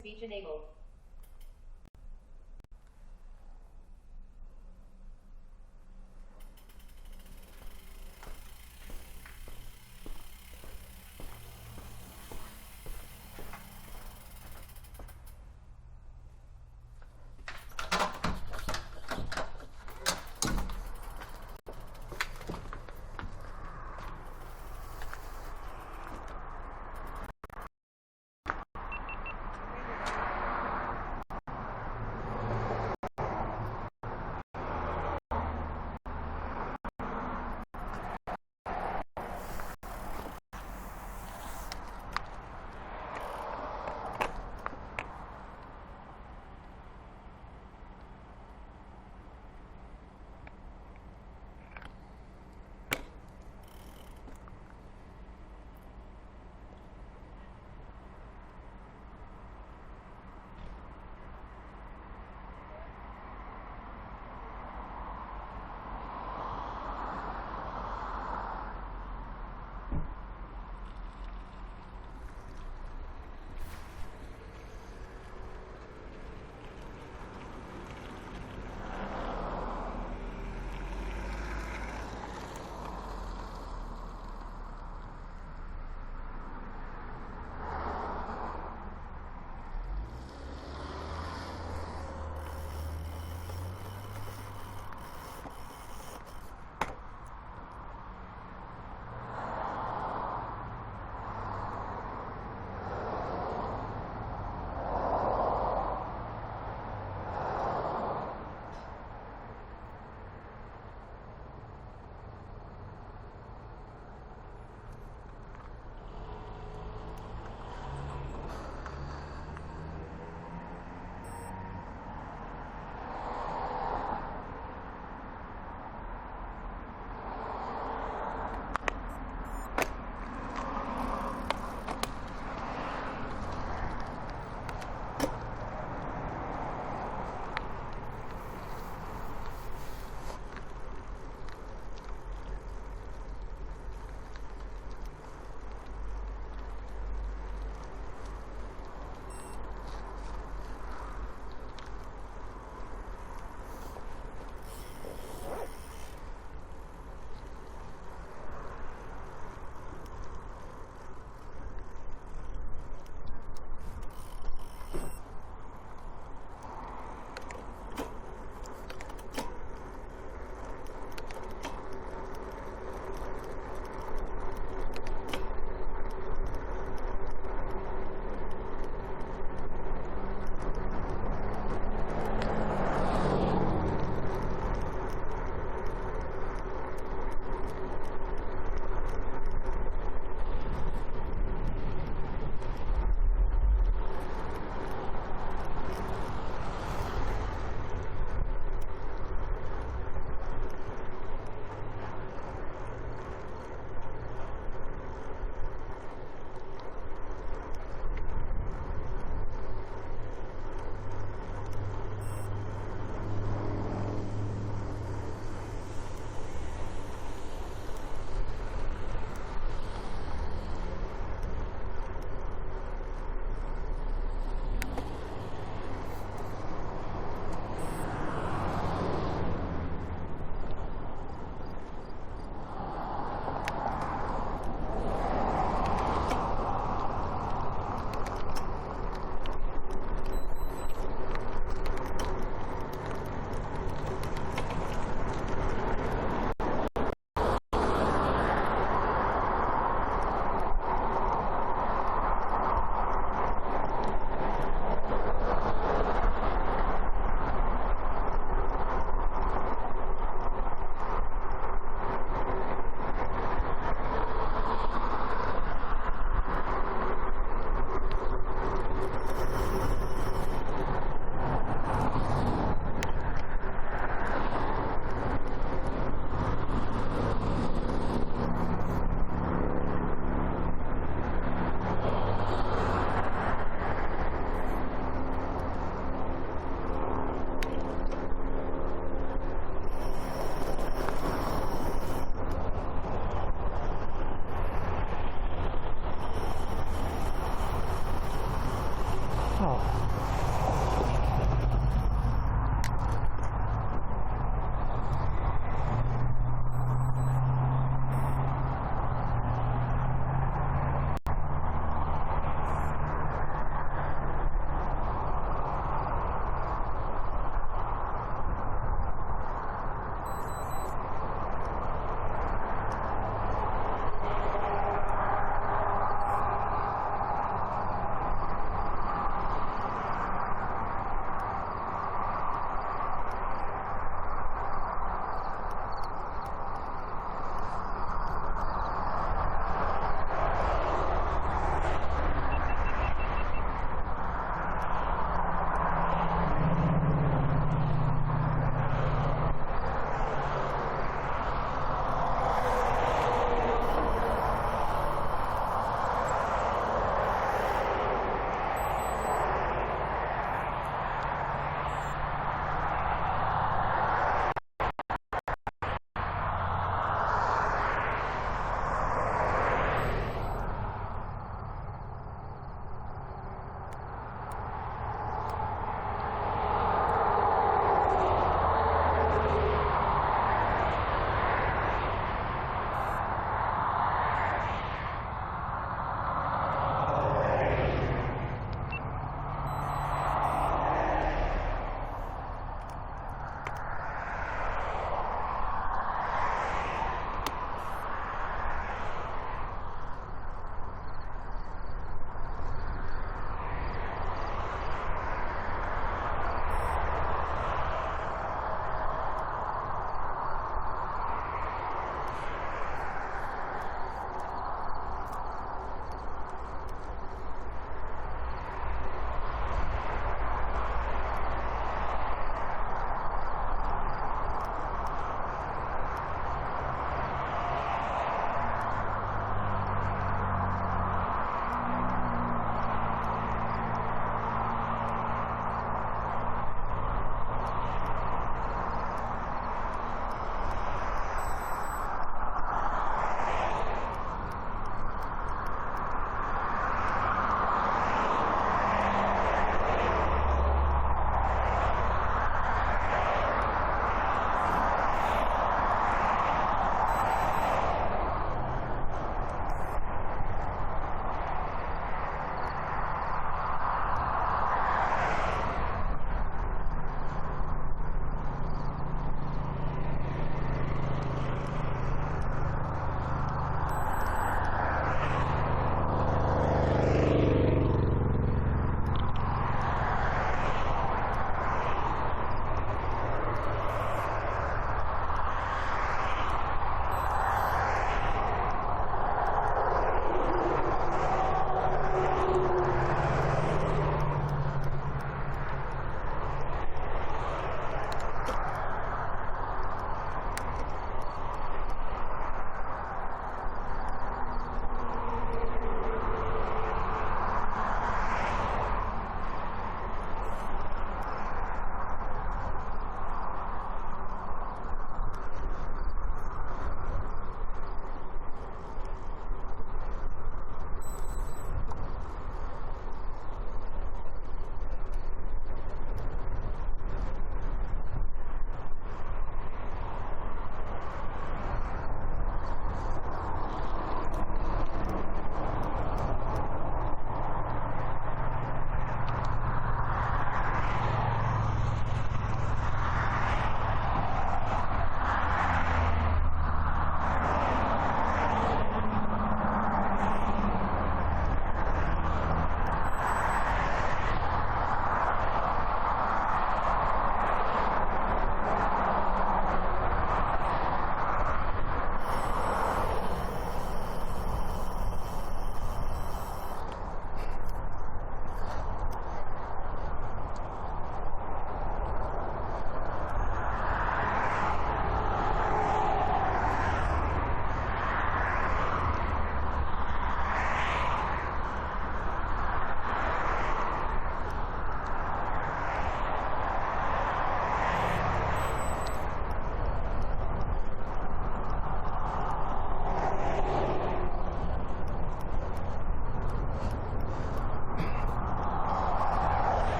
Speech enabled.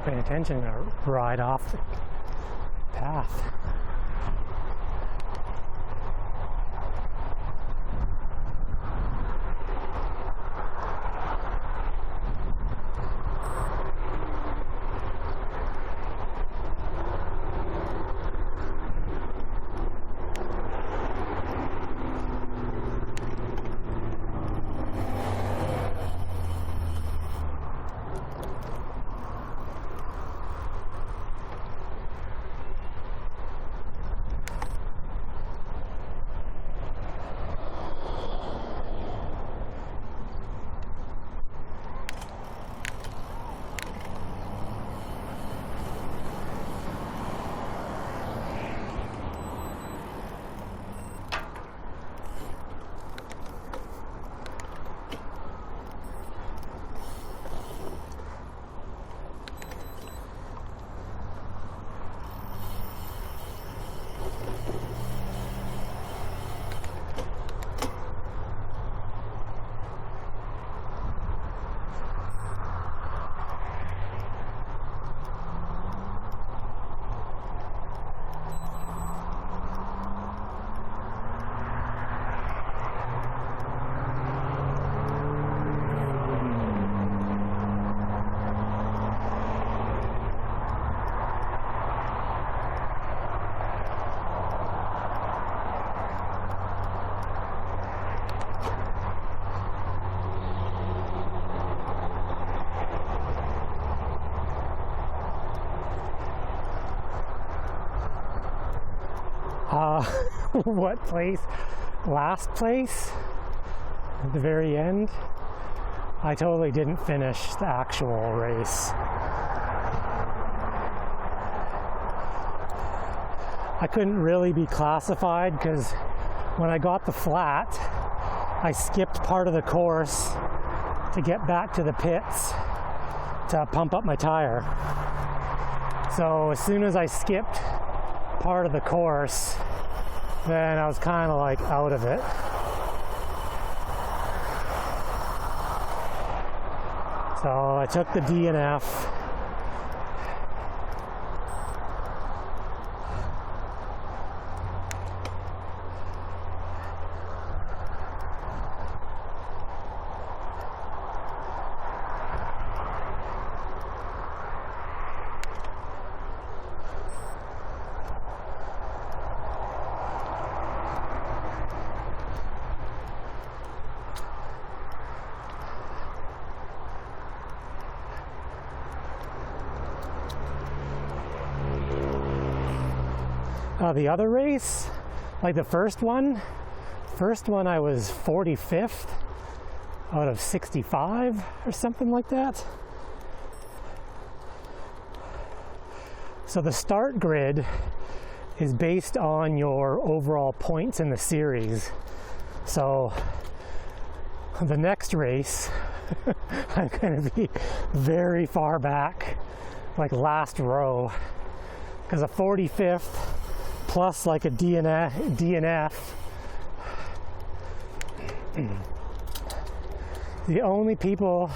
paying attention to ride off the path. What place? Last place? At the very end? I totally didn't finish the actual race. I couldn't really be classified because when I got the flat, I skipped part of the course to get back to the pits to pump up my tire. So as soon as I skipped part of the course, then I was kind of like out of it. So I took the DNF. The other race, like the first one I was 45th out of 65 or something like that. So the start grid is based on your overall points in the series. So the next race, I'm going to be very far back, like last row, because a 45th plus like a DNF. The only people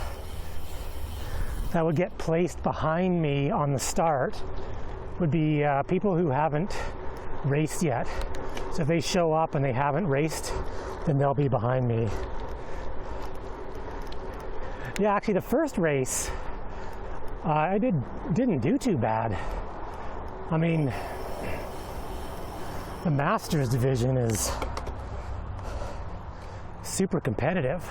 that would get placed behind me on the start would be people who haven't raced yet. So if they show up and they haven't raced, then they'll be behind me. Yeah, actually the first race, I didn't do too bad. I mean, the Masters division is super competitive.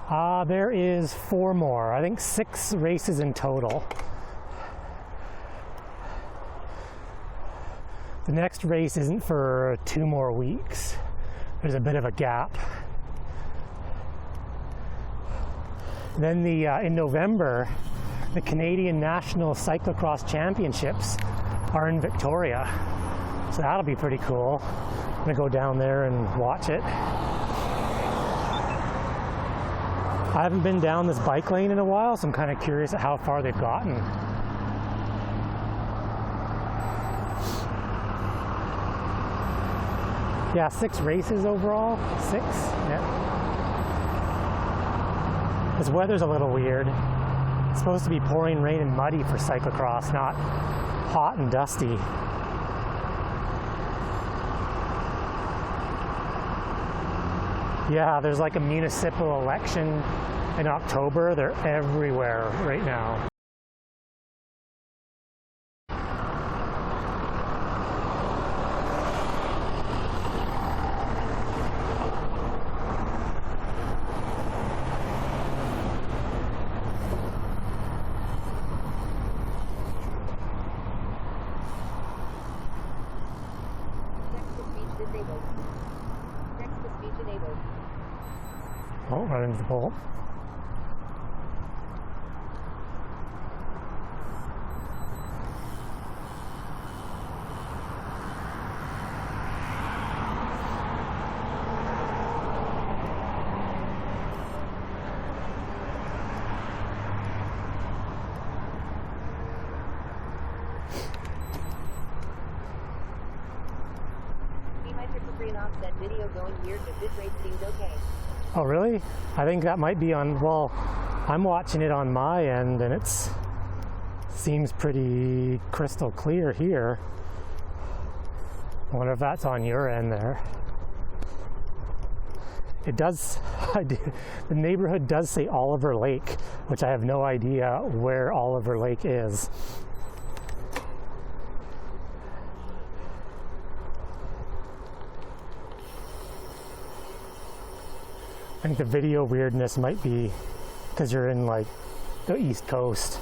There is 4 more, I think 6 races in total. The next race isn't for 2 more weeks. There's a bit of a gap. Then in November, the Canadian National Cyclocross Championships are in Victoria. So that'll be pretty cool. I'm gonna go down there and watch it. I haven't been down this bike lane in a while, so I'm kind of curious at how far they've gotten. Yeah, 6 races overall. 6? Yeah. This weather's a little weird. It's supposed to be pouring rain and muddy for cyclocross, not hot and dusty. Yeah, there's like a municipal election in October. They're everywhere right now. Oh, right into the pole. Offset video going weird, but this rate seems okay. Oh, really? I think that might be on, well, I'm watching it on my end and it seems pretty crystal clear here. I wonder if that's on your end there. It does, the neighborhood does say Oliver Lake, which I have no idea where Oliver Lake is. I think the video weirdness might be because you're in like the East Coast.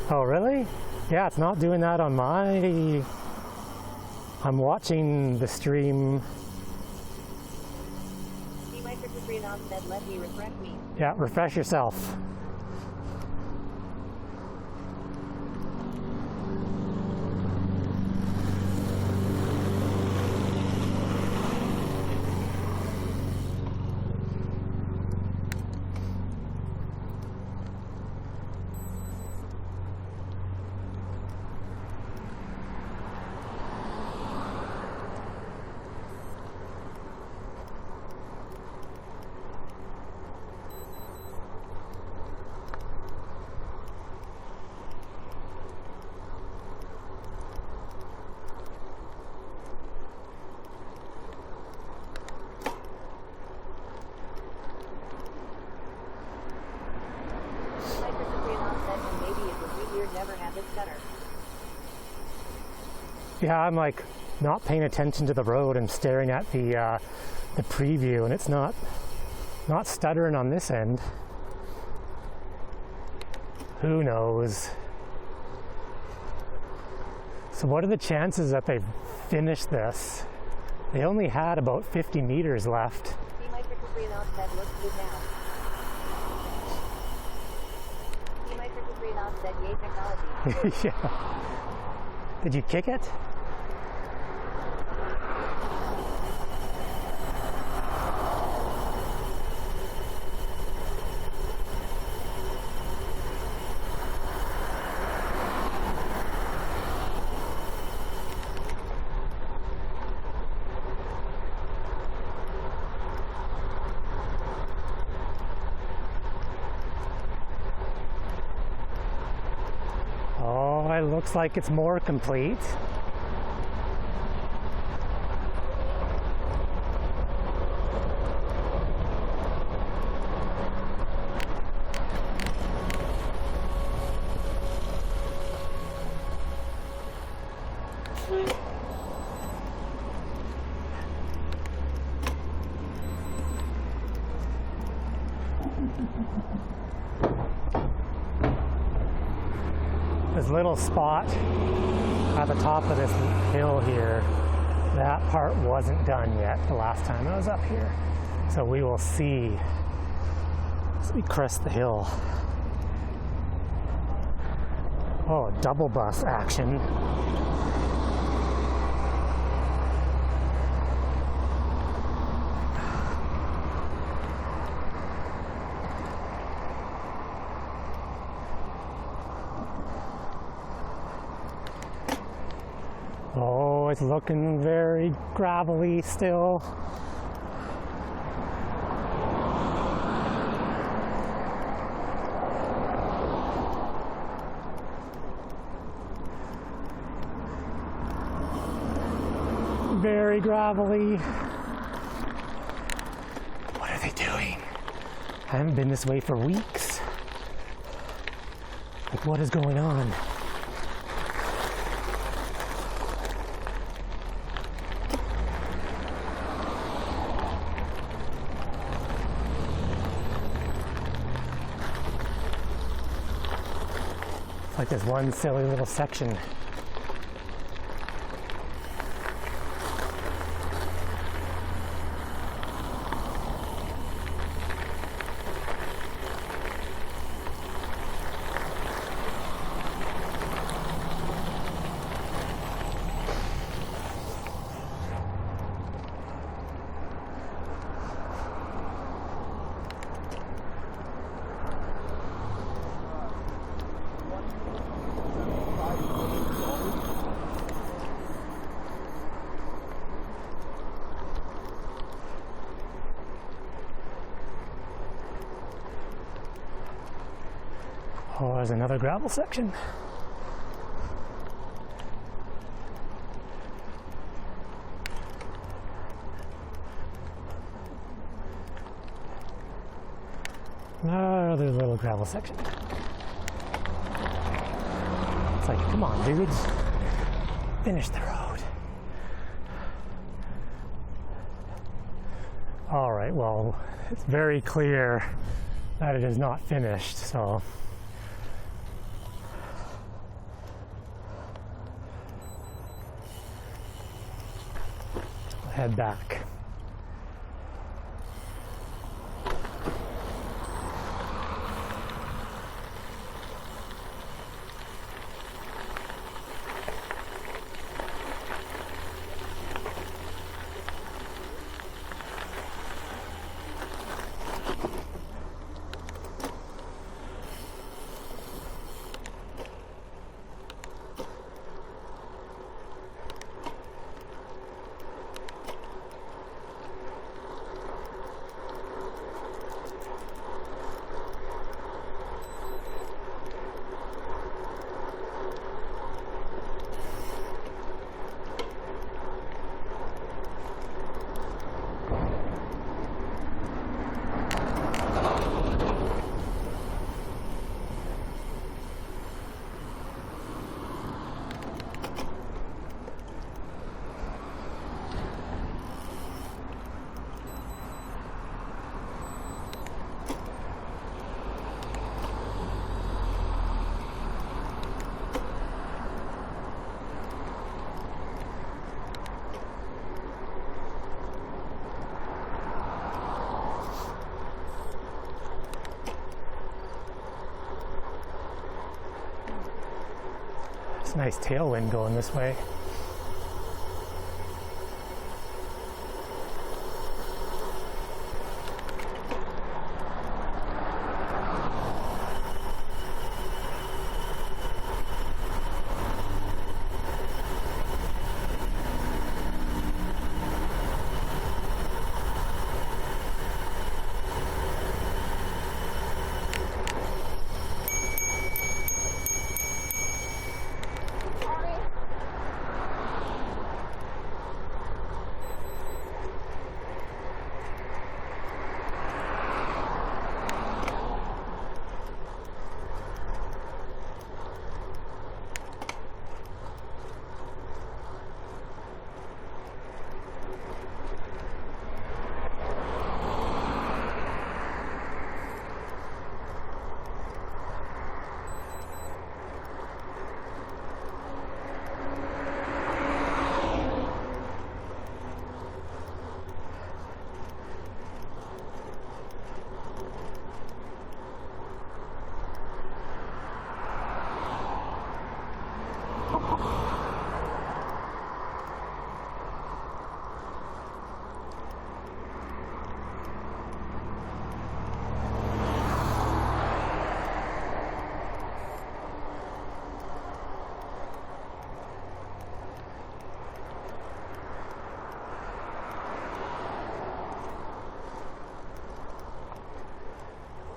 Oh, really? Yeah, it's not doing that on my... I'm watching the stream. Let me refresh me. Yeah, refresh yourself. Yeah, I'm like not paying attention to the road and staring at the preview, and it's not stuttering on this end. Who knows? So what are the chances that they've finished this? They only had about 50 meters left. Yeah. Did you kick it? Oh, it looks like it's more complete. This little spot at the top of this hill here, that part wasn't done yet the last time I was up here. So we will see as we crest the hill. Oh, double bus action. It's looking very gravelly still. Very gravelly. What are they doing? I haven't been this way for weeks. Like, what is going on? It's like this one silly little section. Oh, there's another gravel section. Another little gravel section. It's like, come on, dudes. Finish the road. All right, well, it's very clear that it is not finished, so I'll head back. It's a nice tailwind going this way.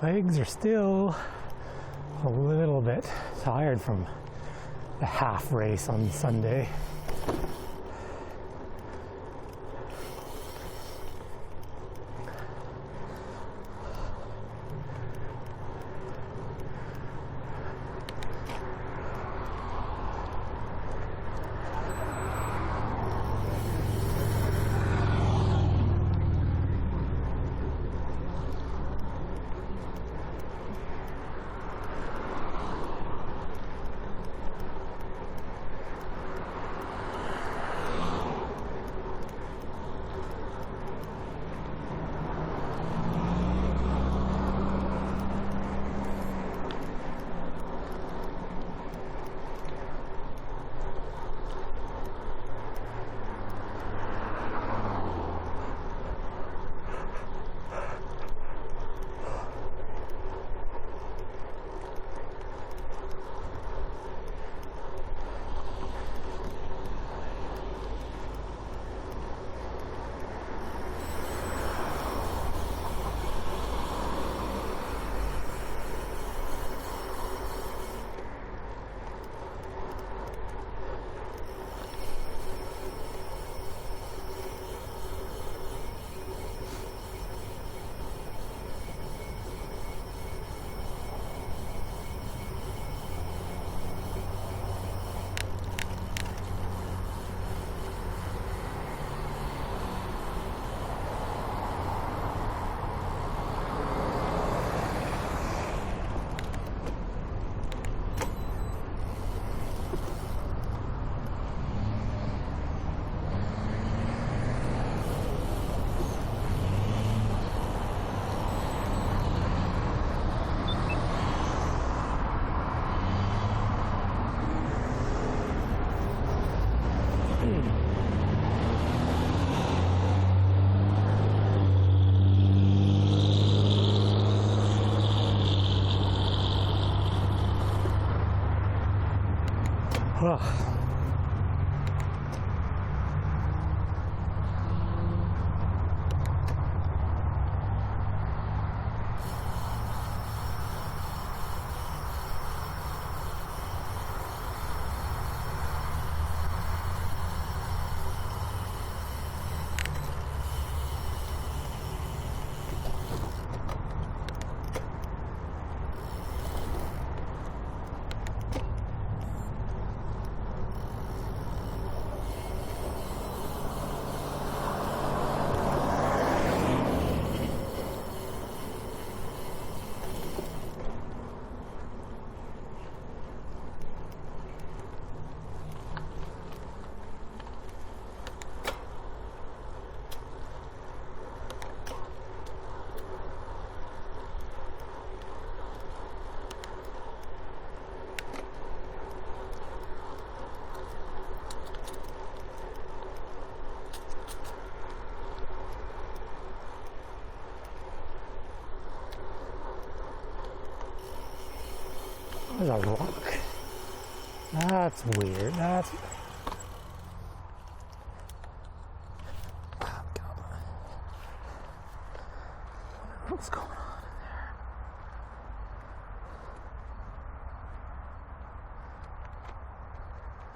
legs are still a little bit tired from the half race on Sunday. Ugh. There's a rock. That's weird. That's... Oh, God. What's going on in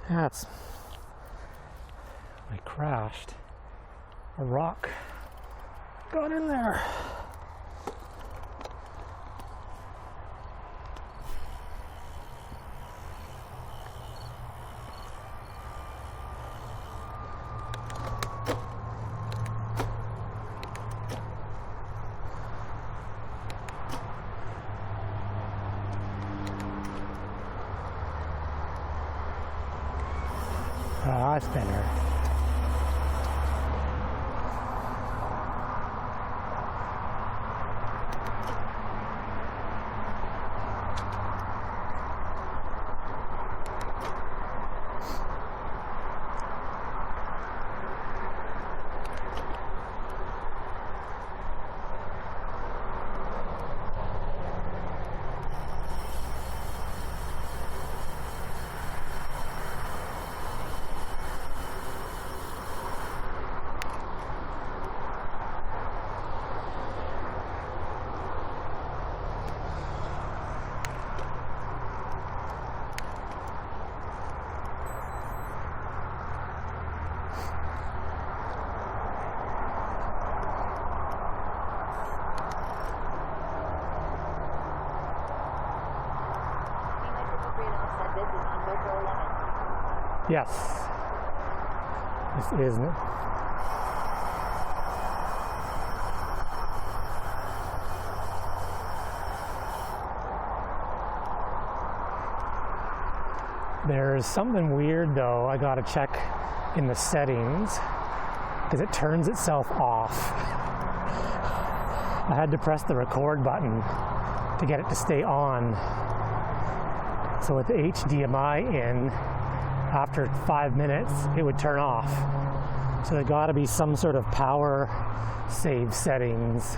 there? That's... I crashed. A rock got in there. Eye spinner. Yes. This isn't it? There's something weird though, I gotta check in the settings because it turns itself off. I had to press the record button to get it to stay on. So with the HDMI in, after 5 minutes, it would turn off. So there gotta be some sort of power save settings.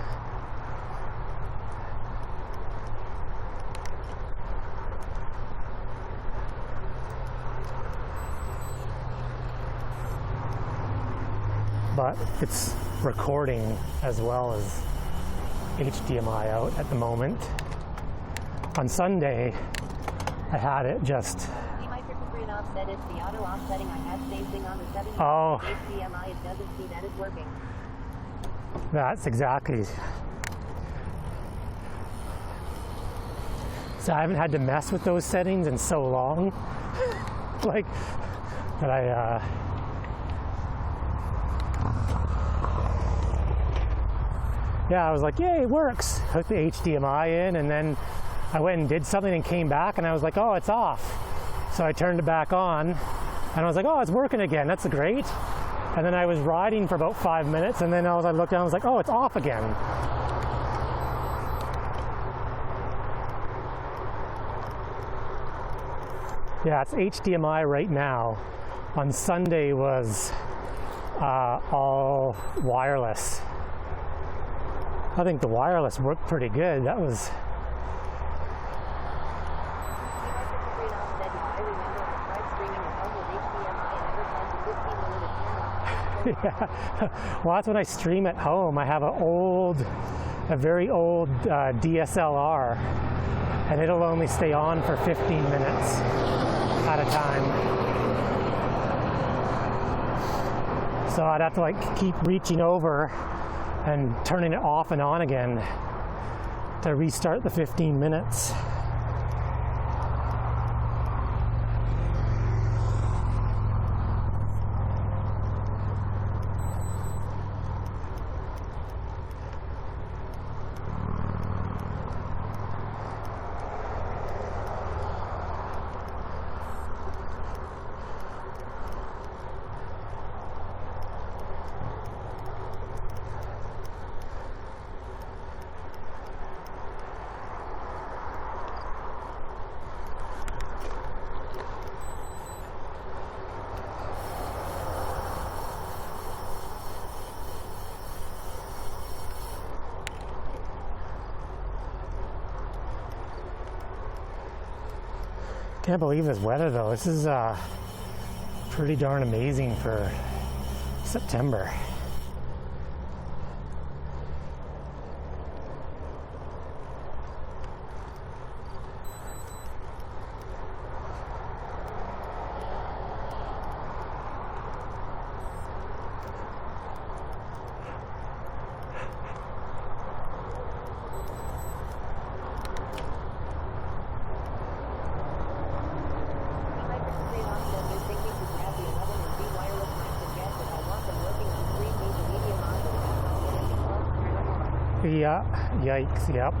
But it's recording as well as HDMI out at the moment. On Sunday, I had it just... The microphone offset is the auto offsetting. I had same thing on the 70. Oh. HDMI, it doesn't see that it's working. That's exactly... So I haven't had to mess with those settings in so long. Like, that I... Yeah, I was like, yay, it works. Hooked the HDMI in, and then I went and did something and came back, and I was like, oh, it's off. So I turned it back on, and I was like, oh, it's working again. That's great. And then I was riding for about 5 minutes, and then I looked down, I was like, oh, it's off again. Yeah, it's HDMI right now. On Sunday was all wireless. I think the wireless worked pretty good. That was... Yeah. Well, that's when I stream at home. I have a very old DSLR, and it'll only stay on for 15 minutes at a time. So I'd have to like keep reaching over and turning it off and on again to restart the 15 minutes. Can't believe this weather though. This is pretty darn amazing for September. Yeah, yikes, yep.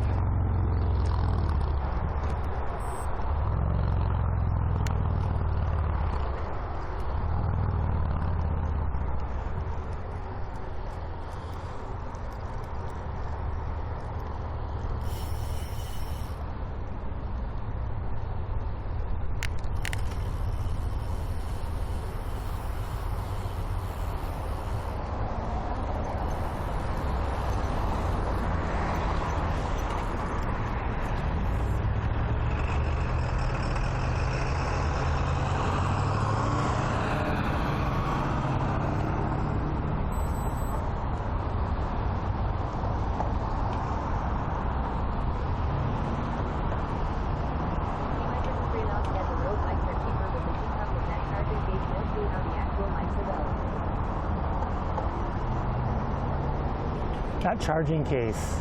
That charging case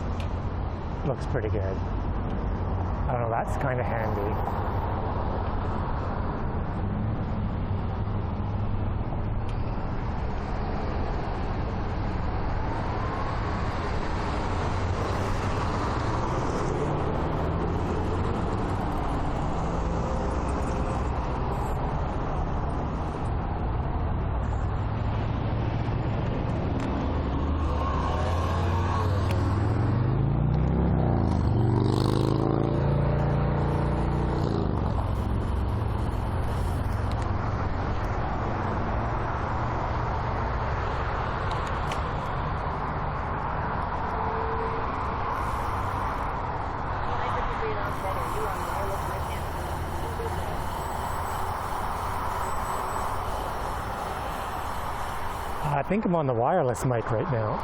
looks pretty good. I don't know, that's kind of handy. I think I'm on the wireless mic right now.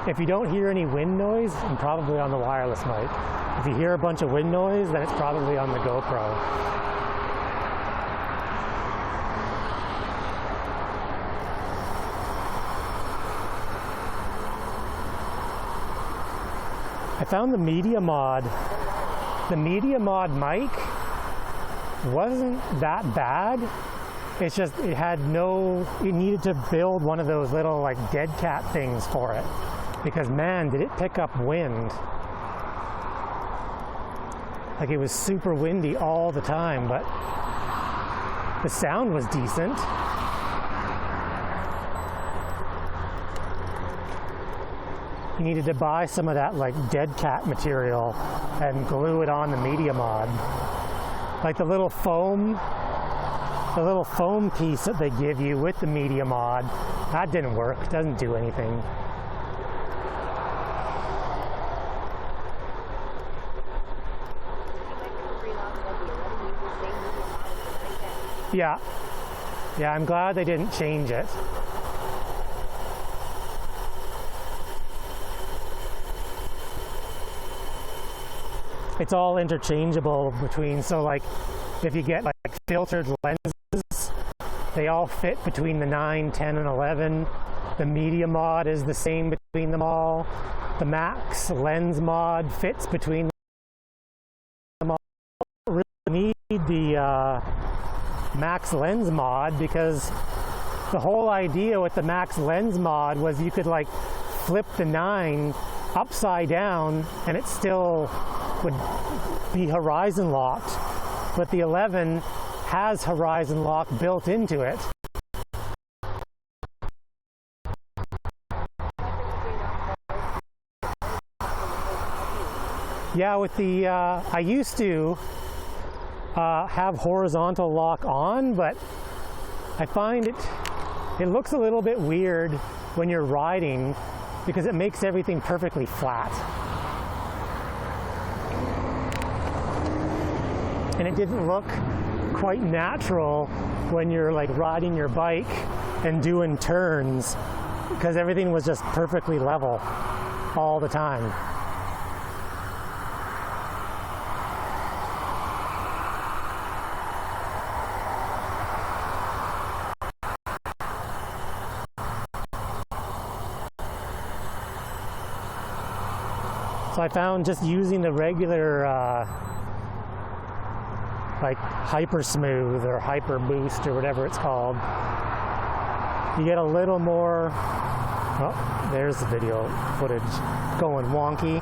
If you don't hear any wind noise, I'm probably on the wireless mic. If you hear a bunch of wind noise, then it's probably on the GoPro. I found the media mod mic wasn't that bad. It's just it needed to build one of those little like dead cat things for it, because man, did it pick up wind. Like it was super windy all the time, but the sound was decent. You needed to buy some of that like dead cat material and glue it on the media mod. Like the little foam piece that they give you with the media mod, that didn't work. It doesn't do anything. Yeah, I'm glad they didn't change it. It's all interchangeable between, so like if you get like filtered lenses, they all fit between the 9, 10, and 11. The media mod is the same between them all. The max lens mod fits between them all. You don't really need the max lens mod, because the whole idea with the max lens mod was you could like flip the 9 upside down and it still would be horizon locked, but the 11 has horizon lock built into it. Yeah, with the I used to have horizontal lock on, but I find it looks a little bit weird when you're riding because it makes everything perfectly flat. And it didn't look quite natural when you're like riding your bike and doing turns, because everything was just perfectly level all the time. So I found just using the regular like hyper smooth or hyper boost or whatever it's called, you get a little more, oh, there's the video footage going wonky.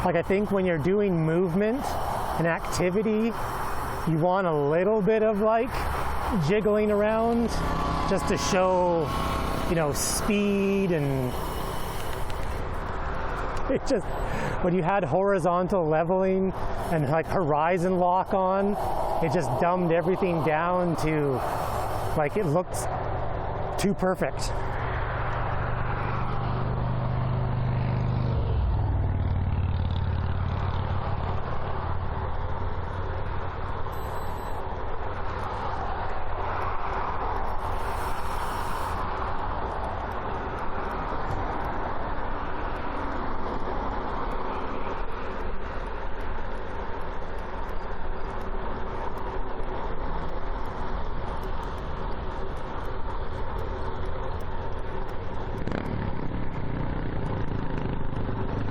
Like I think when you're doing movement and activity, you want a little bit of like jiggling around just to show, you know, speed. And it just, when you had horizontal leveling and like horizon lock on, it just dumbed everything down to like it looked too perfect.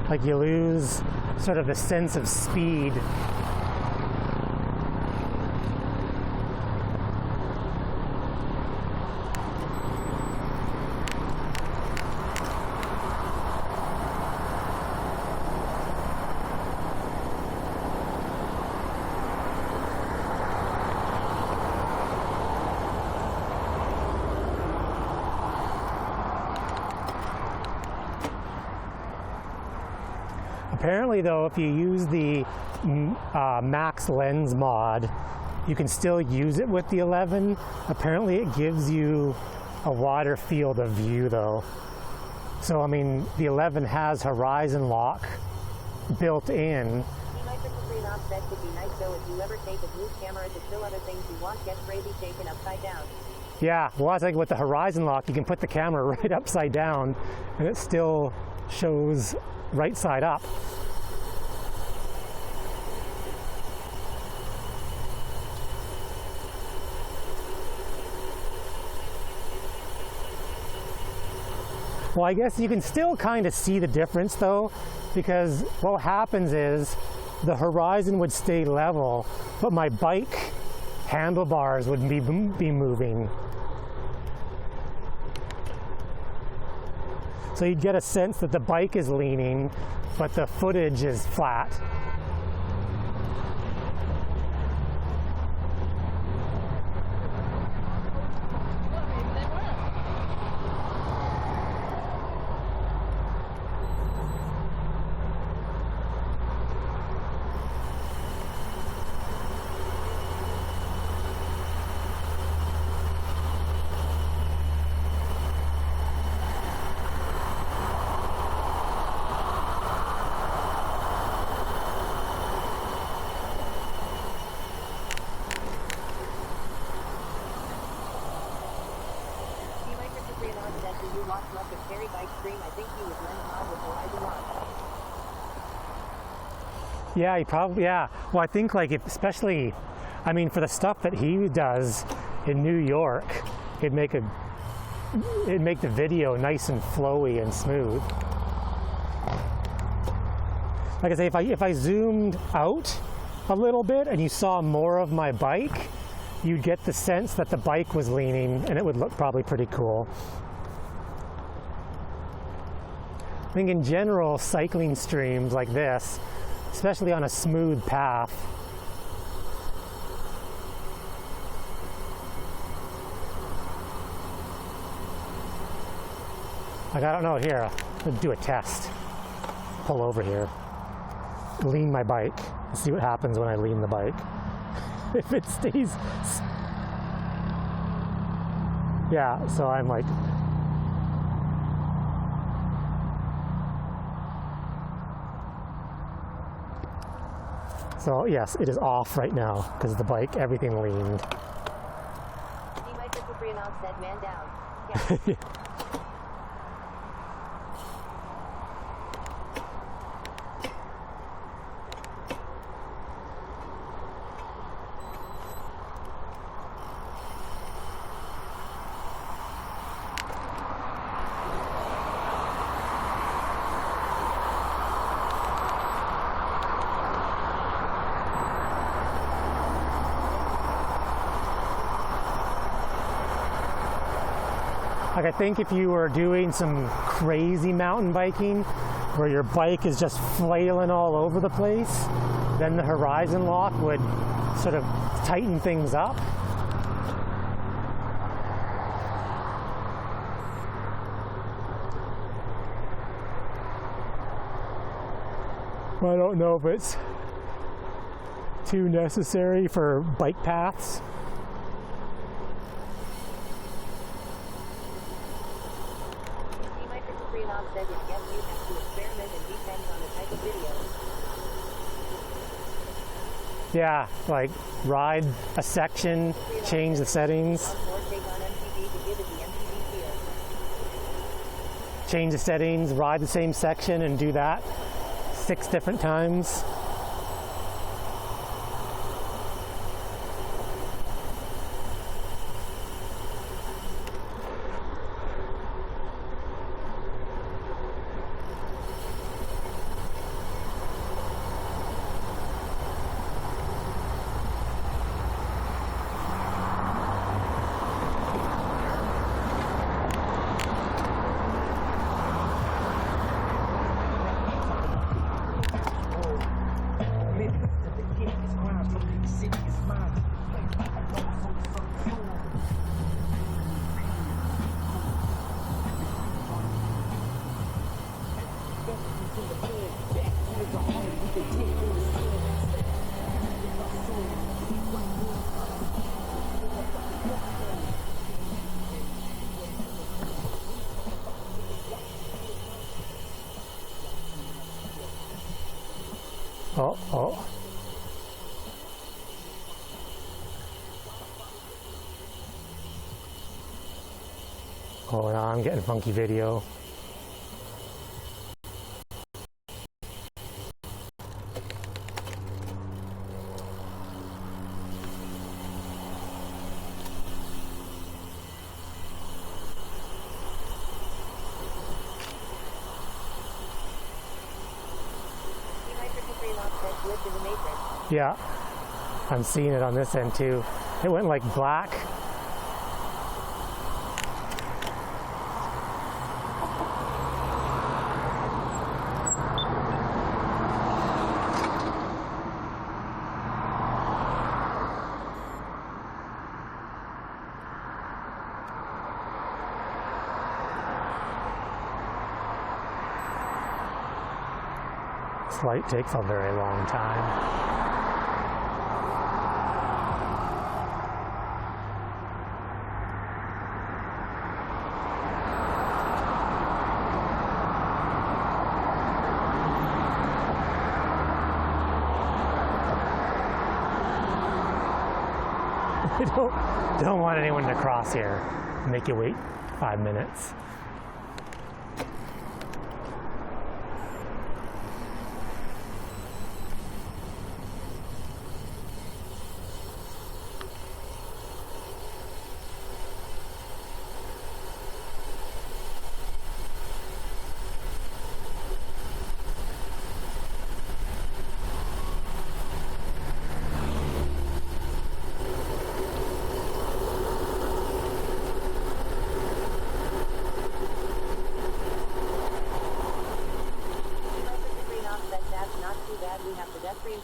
Like you lose sort of the sense of speed. Apparently though, if you use the max lens mod, you can still use it with the 11. Apparently it gives you a wider field of view though. So I mean, the 11 has horizon lock built in. Offset would be nice though if you ever take a blue camera to show other things you want get crazy shaken upside down. Yeah, well I think with the horizon lock you can put the camera right upside down and it still shows right side up. Well, I guess you can still kind of see the difference though, because what happens is the horizon would stay level, but my bike handlebars would be moving. So you'd get a sense that the bike is leaning, but the footage is flat. Yeah, he probably, yeah. Well, I think like if, especially, I mean, for the stuff that he does in New York, it'd make the video nice and flowy and smooth. Like I say, if I zoomed out a little bit and you saw more of my bike, you'd get the sense that the bike was leaning and it would look probably pretty cool. I think in general, cycling streams like this, especially on a smooth path, like I don't know, here, let's do a test. Pull over here, lean my bike, and see what happens when I lean the bike. If it stays, yeah, so I'm like, so yes, it is off right now because the bike, everything leaned. He might just free and offset man down. Yeah. Like I think if you were doing some crazy mountain biking where your bike is just flailing all over the place, then the horizon lock would sort of tighten things up. I don't know if it's too necessary for bike paths. Yeah, like ride a section, change the settings. Change the settings, ride the same section and do that 6 different times. Oh, oh. Oh, now I'm getting funky video. Yeah, I'm seeing it on this end too. It went like black. This light takes a very long time. I don't want anyone to cross here and make you wait 5 minutes.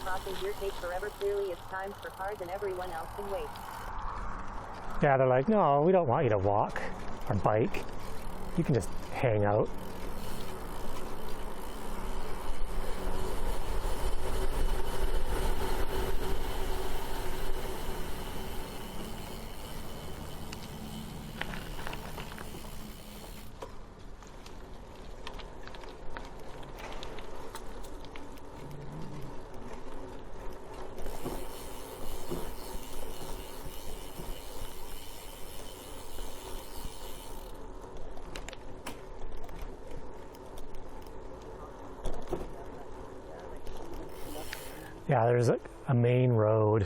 Crossing here takes forever. Clearly it's timed for cars and everyone else can wait. Yeah, they're like, no, we don't want you to walk or bike. You can just hang out. Yeah, there's a main road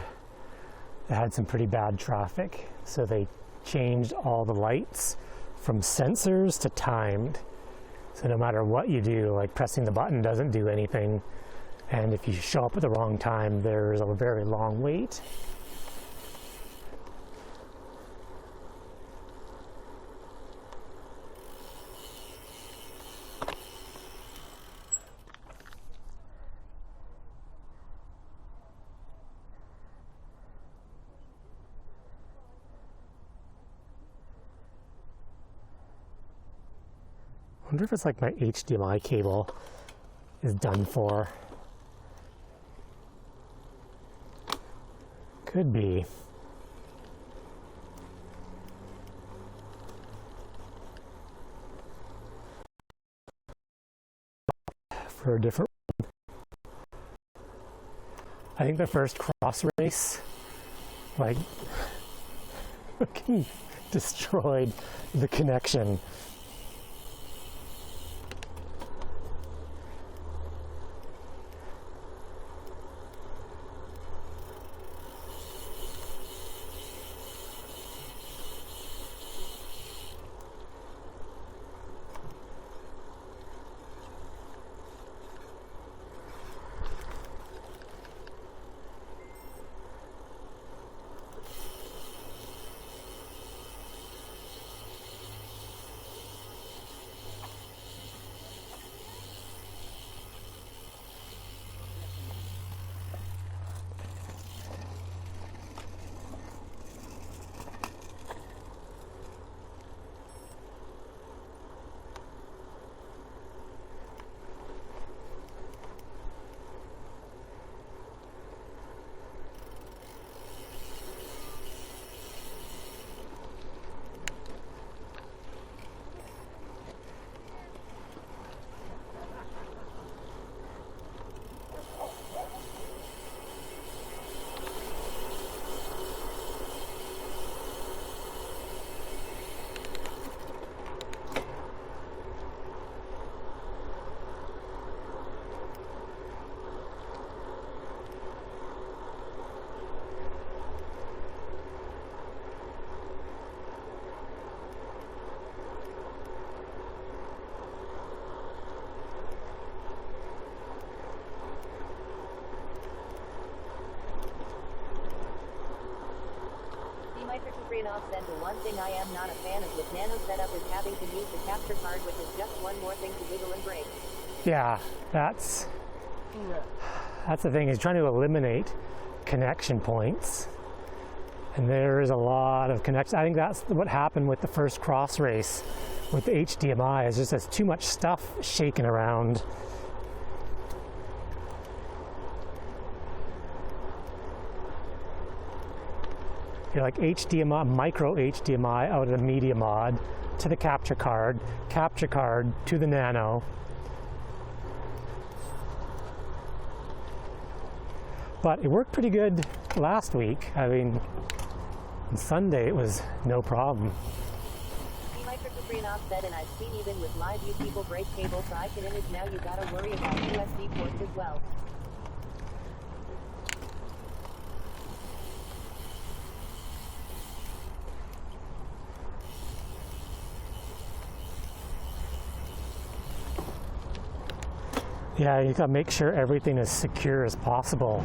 that had some pretty bad traffic, so they changed all the lights from sensors to timed. So no matter what you do, like pressing the button doesn't do anything, and if you show up at the wrong time, there's a very long wait. I wonder if it's like my HDMI cable is done for. Could be. For a different. I think the first cross race, like, fucking destroyed the connection. Priyanov said the one thing I am not a fan of with nano setup is having to use the capture card, which is just one more thing to wiggle and break. Yeah, that's the thing, is trying to eliminate connection points. And there is a lot of connection. I think that's what happened with the first cross race with the HDMI, is just there's too much stuff shaking around. You're like HDMI, micro HDMI out of the media mod to the capture card to the nano. But it worked pretty good last week. I mean, on Sunday it was no problem. Priyanov said, and I've seen even with live view people break cables, so I can image now you gotta worry about USB ports as well. Yeah, you gotta make sure everything is secure as possible.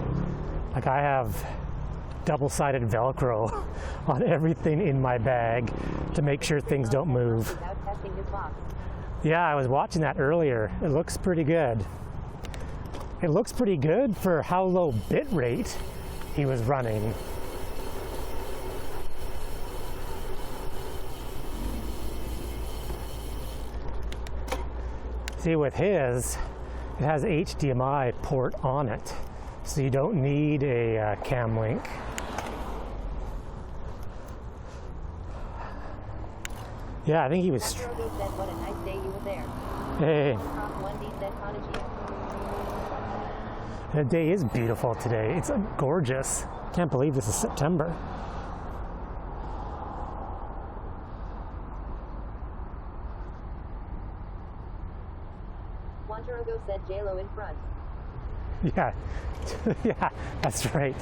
Like I have double-sided Velcro on everything in my bag to make sure things don't move. Yeah, I was watching that earlier. It looks pretty good. It looks pretty good for how low bit rate he was running. See, with his, it has HDMI port on it, so you don't need a cam link. Yeah, I think he was. Said, what a nice day you were there. Hey. 1D said, the day is beautiful today. It's gorgeous. Can't believe this is September. Wantarogo said JLo in front. Yeah, yeah, that's right.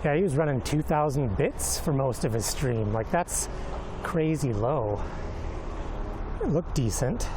Yeah, he was running 2,000 bits for most of his stream. Like, that's crazy low. It looked decent.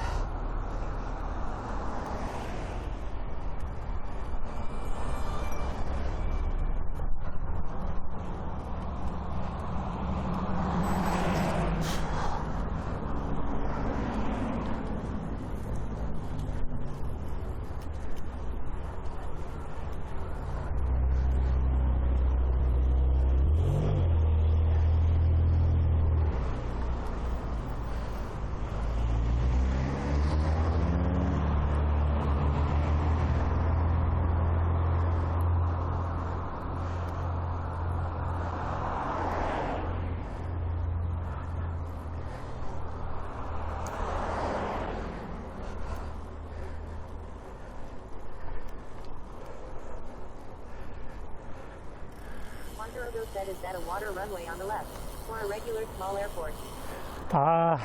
Said, is that a water runway on the left, or a regular small airport? Priyanov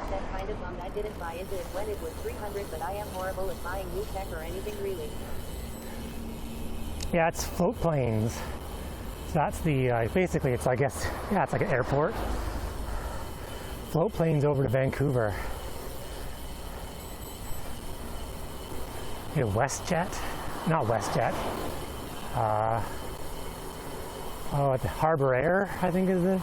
said, kind of bummed I didn't buy into it when it was 300, but I am horrible at buying new tech or anything really. Yeah, it's float planes. So that's the, basically it's, I guess, yeah, it's like an airport. Float planes over to Vancouver. Yeah, WestJet? Not WestJet. Oh, at the Harbor Air, I think is it.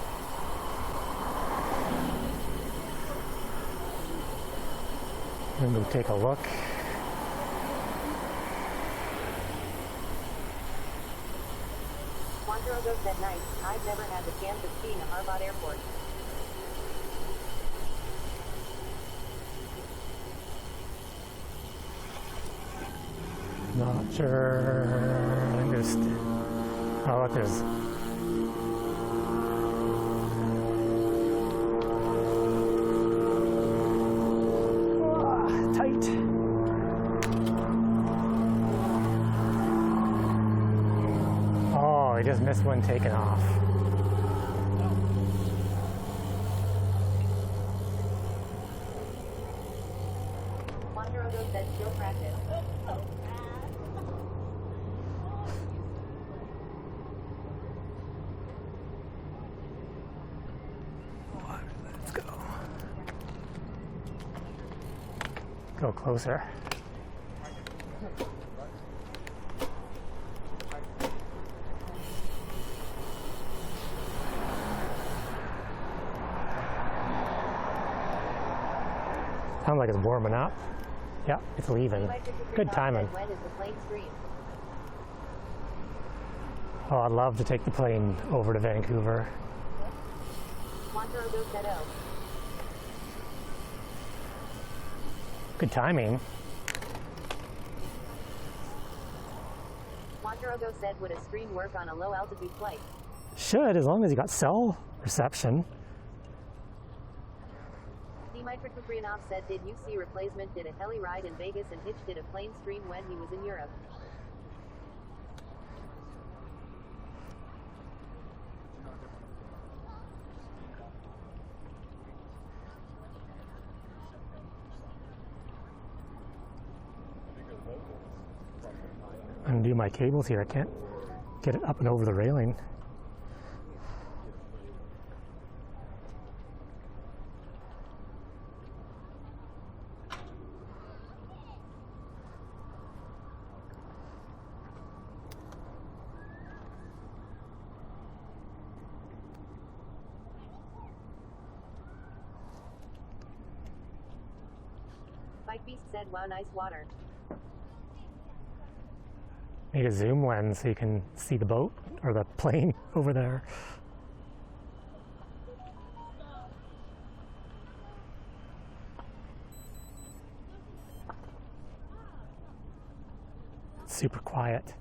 I'm gonna go take a look. Wantarogo said, nice. I've never had the chance of seeing a Harbor airport. Not sure. I just. Oh, look, there's. Tight. Oh, he just missed one taking off. Wantarogo said, still practice. Let's go. Go closer. Sounds like it's warming up. Yeah, it's leaving. Good timing. When is the plane stream? Oh, I'd love to take the plane over to Vancouver. Monterogo said oh. Good timing. Monterogo said, would a screen work on a low altitude flight? Should, as long as you got cell reception. Dimitri Kuprianov said, did you see Replacement did a heli ride in Vegas and Hitch did a plane stream when he was in Europe? Undo my cables here. I can't get it up and over the railing. Bike Beast said, wow, nice water. Need a zoom lens so you can see the boat or the plane over there. It's super quiet.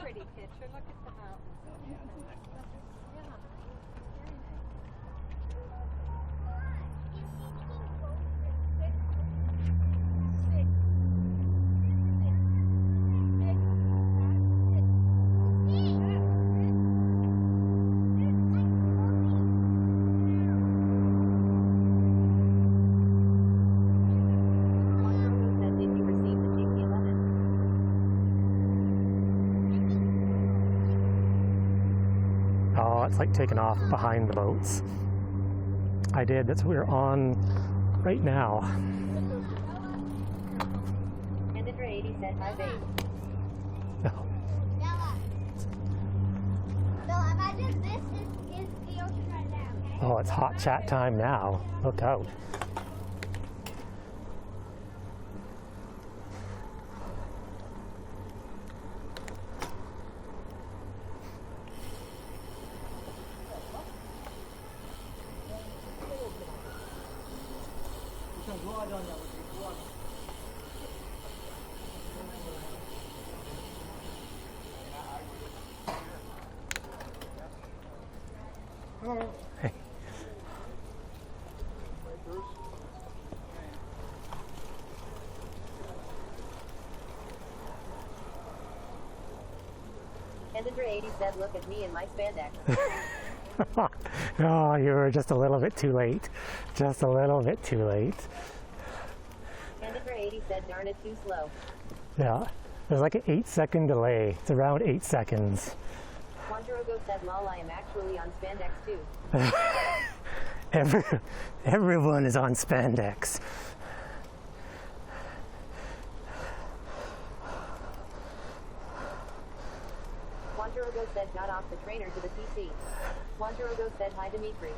Pretty picture. Look at the mountains. Monterogo said, did you receive the GP11? Oh, it's like taking off behind the boats. I did. That's what we're on right now. Andindra 80 said, hi babe. Bella, imagine this is the ocean right now, okay? Oh, it's hot chat time now. Look out. Hey. Andindra 80 said, look at me in my spandex. Oh, you were just a little bit too late. Just a little bit too late. Andindra 80 said, darn it, too slow. Yeah. There's like an 8-second delay. It's around 8 seconds. Monterogo said, lol, I am actually on spandex too. Everyone is on spandex. Monterogo said, got off the trainer to the PC. Monterogo said, hi Dimitri.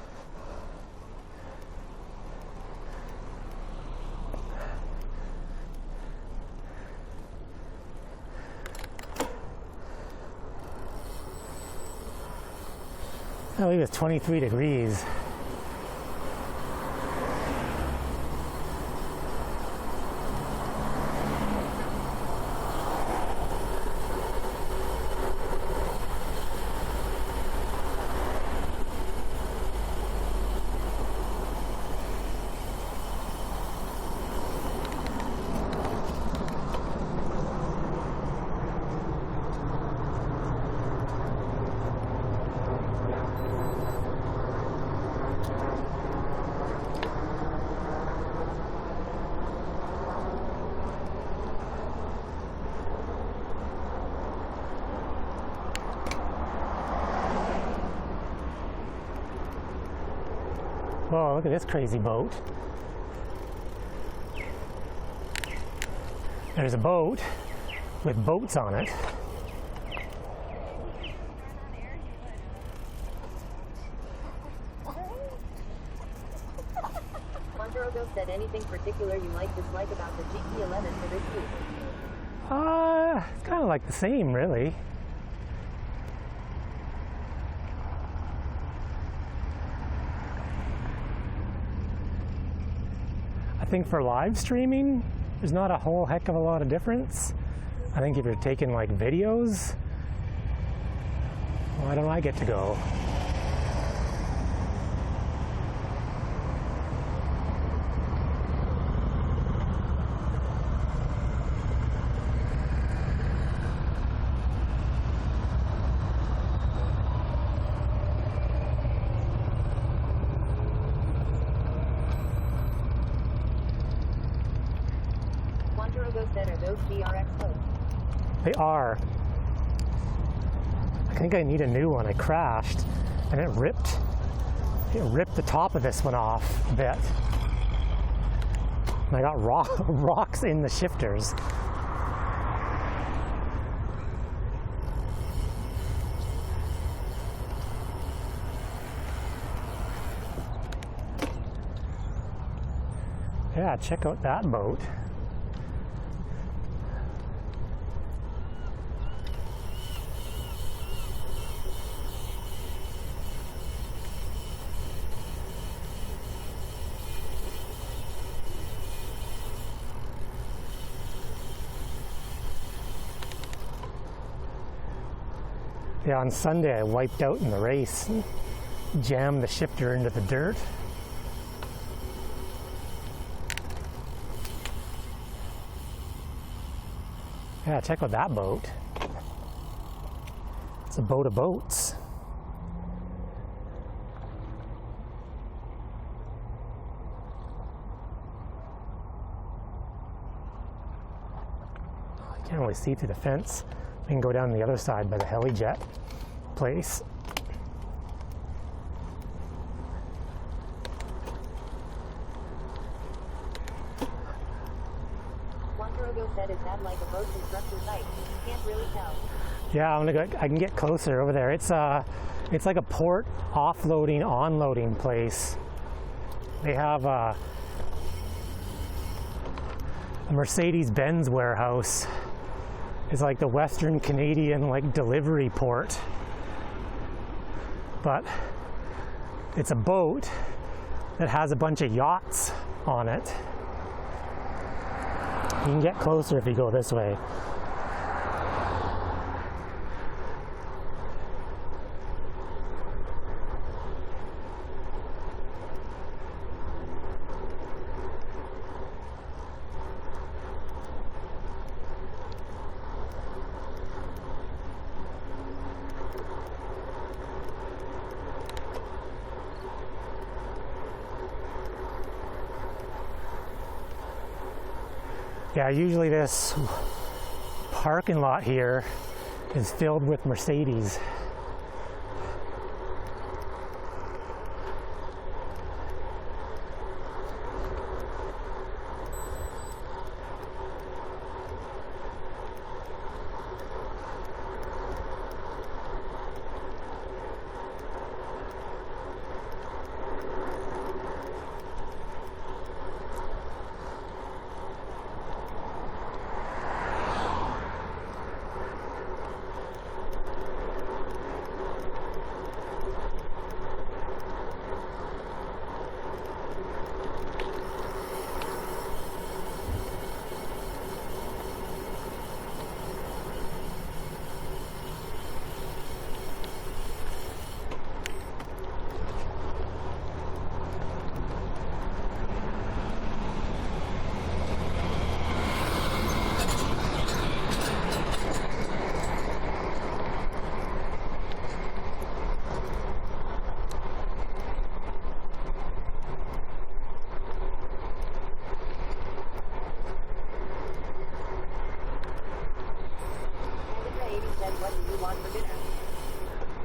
I believe it's 23 degrees. Whoa, look at this crazy boat. There's a boat with boats on it. Monterogo said anything particular you like dislike about the GT11 for this week? It's kind of like the same, really. I think for live streaming, there's not a whole heck of a lot of difference. I think if you're taking like videos, why don't I get to go? Monterogo said, are those DRX boats? They are. I think I need a new one. I crashed and it ripped the top of this one off a bit. And I got rocks in the shifters. Yeah, check out that boat. Yeah, on Sunday I wiped out in the race and jammed the shifter into the dirt. Yeah, check out that boat. It's a boat of boats. I can't really see through the fence. We can go down the other side by the helijet place. Monterogo said, is that like a boat construction site? Can't really tell. Yeah, I can get closer over there. It's like a port offloading, onloading place. They have a Mercedes-Benz warehouse. It's like the Western Canadian like delivery port. But it's a boat that has a bunch of yachts on it. You can get closer if you go this way. Yeah, usually this parking lot here is filled with Mercedes.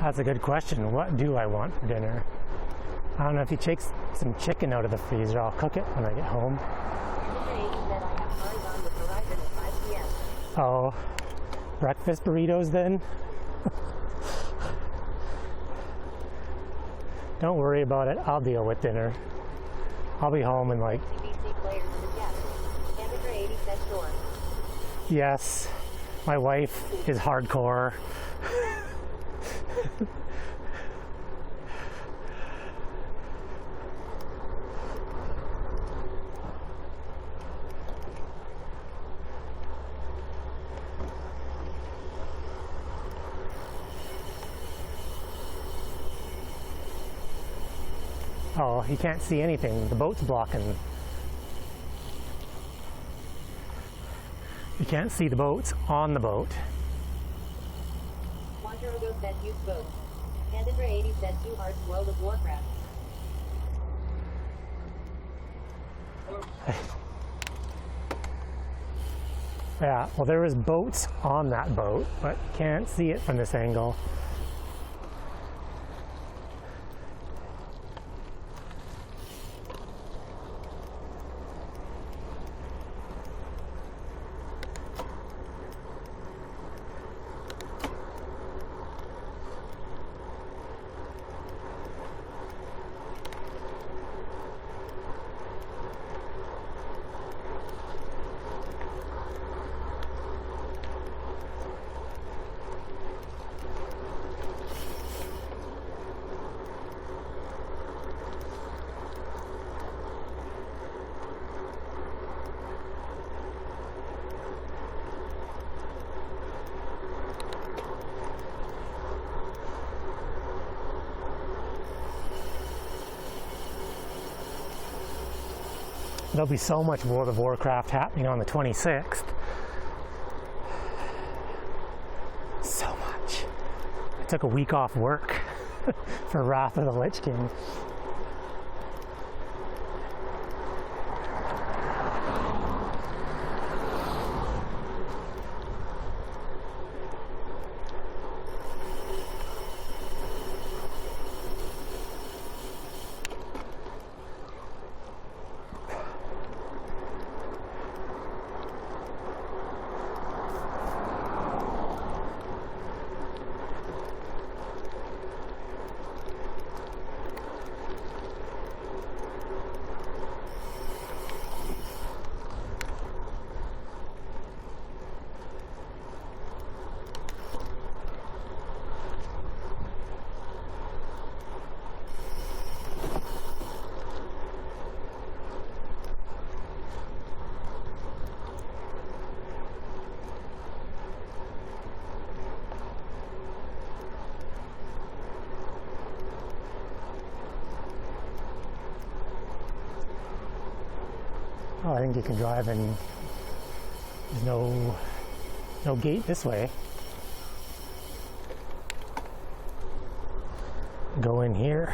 That's a good question. What do I want for dinner? I don't know if you take some chicken out of the freezer. I'll cook it when I get home. Mr. 80 said I have cars on with Verizon at 5 p.m. Oh, breakfast burritos then? Don't worry about it. I'll deal with dinner. I'll be home in like... CBC players in the chat. And Mr. 80 said sure. Yes, my wife is hardcore. Oh, you can't see anything. The boat's blocking. You can't see the boats on the boat. Quantarogo said use boats. And Mr. 80 said too hard World of Warcraft. Yeah, well there was boats on that boat, but can't see it from this angle. There'll be so much World of Warcraft happening on the 26th. So much. I took a week off work for Wrath of the Lich King. Oh, I think you can drive and there's no gate this way. Go in here.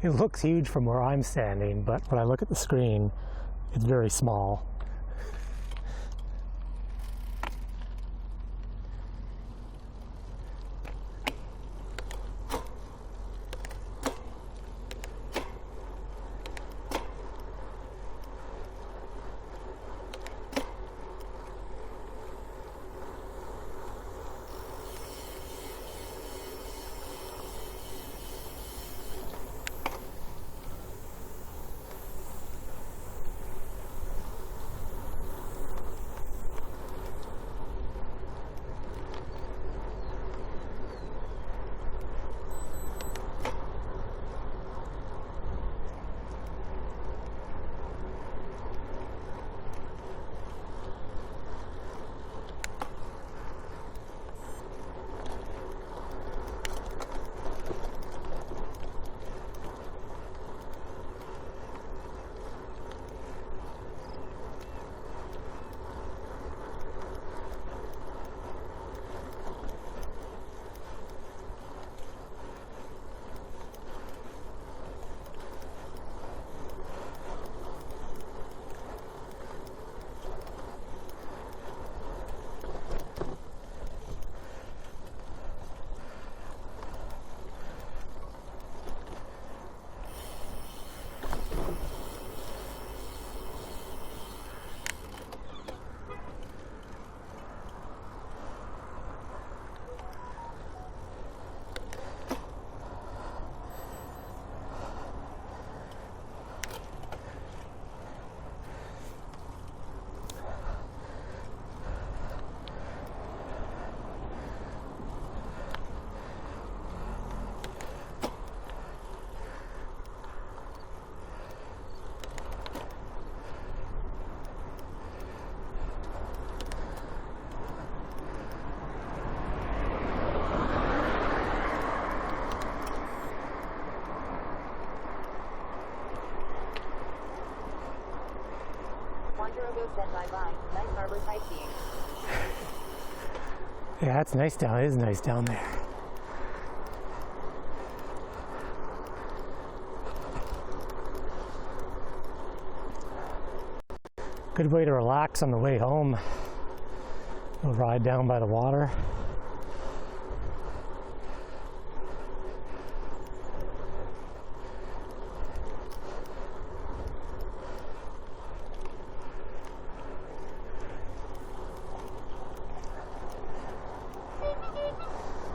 It looks huge from where I'm standing, but when I look at the screen, it's very small. said bye-bye. Nice harbor sightseeing. Yeah, it's nice down. It is nice down there. Good way to relax on the way home. We'll ride down by the water.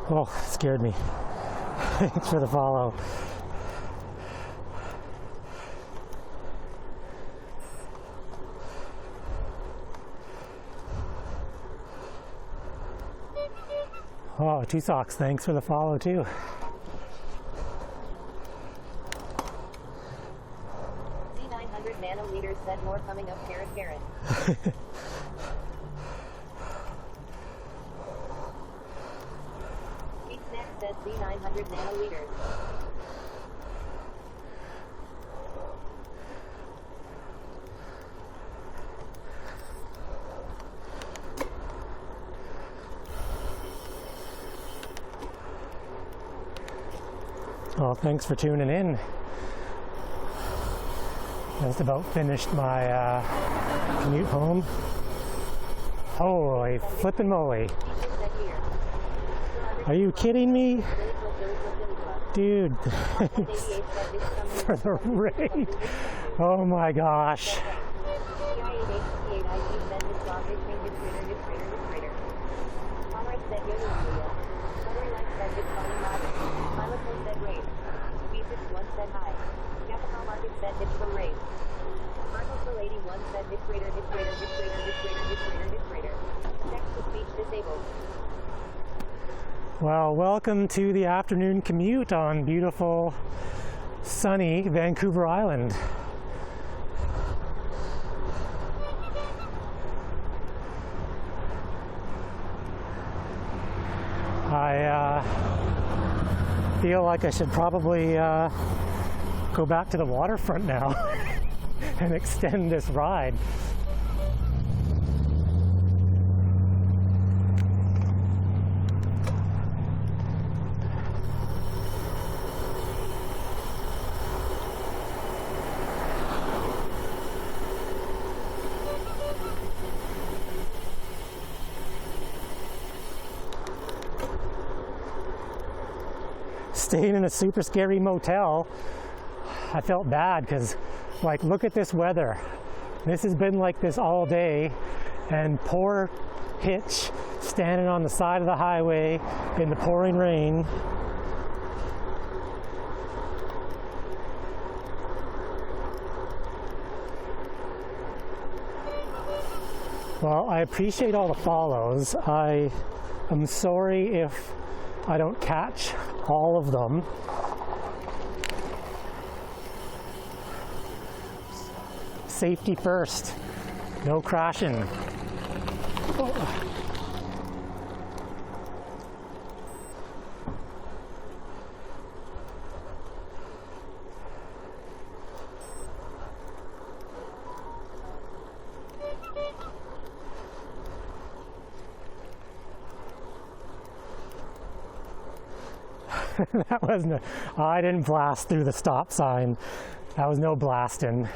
Oh, scared me. Thanks for the follow. Oh, Two Socks, thanks for the follow too. Z900 nanoliters said more coming up, Karen. Pete Snack said Z900 nanoliters. Well, thanks for tuning in. Just about finished my commute home. Holy flippin' moly. Are you kidding me? Dude, for the rain. Oh my gosh. Well, welcome to the afternoon commute on beautiful, sunny Vancouver Island. I feel like I should probably go back to the waterfront now and extend this ride. Staying in a super scary motel, I felt bad because, like, look at this weather. This has been like this all day, and poor Hitch standing on the side of the highway in the pouring rain. Well, I appreciate all the follows. I am sorry if I don't catch all of them. Safety first, no crashing. Oh. That wasn't I didn't blast through the stop sign. That was no blasting.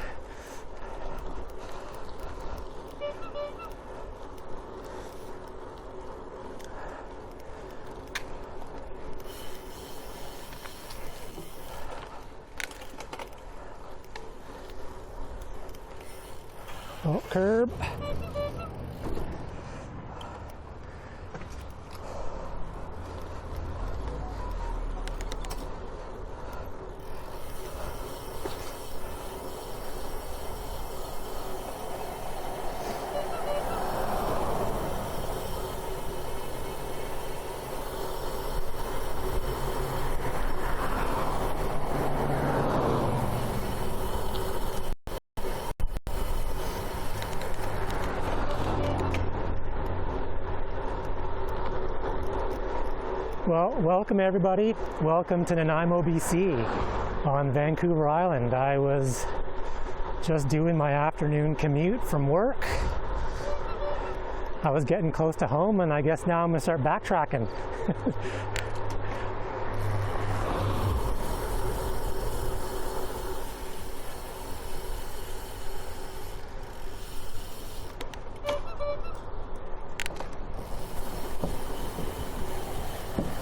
Oh, curb. Well, welcome everybody. Welcome to Nanaimo, BC on Vancouver Island. I was Just doing my afternoon commute from work. I was getting close to home, and I guess now I'm gonna start backtracking.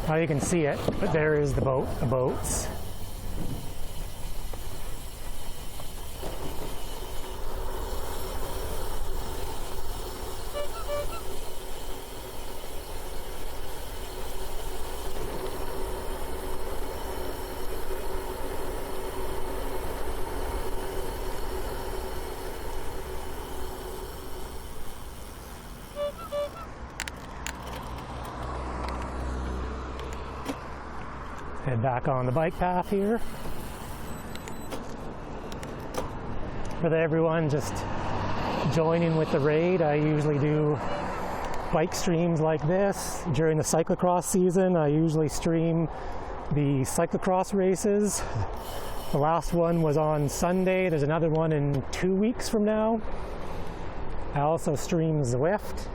Now you can see it, but there is the boats. Head back on the bike path here. For everyone just joining with the raid, I usually do bike streams like this. During the cyclocross season, I usually stream the cyclocross races. The last one was on Sunday. There's another one in 2 weeks from now. I also stream Zwift.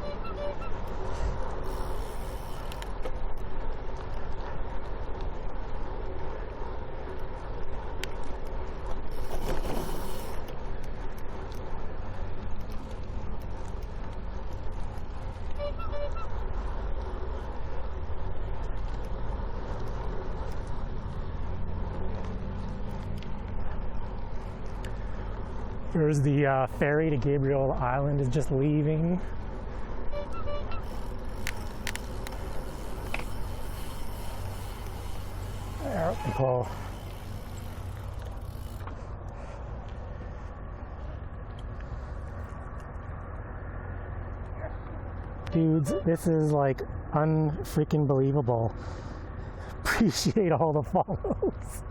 There's the ferry to Gabriel Island is just leaving. There, up the pole. Dudes, this is like unfreaking believable. Appreciate all the follows.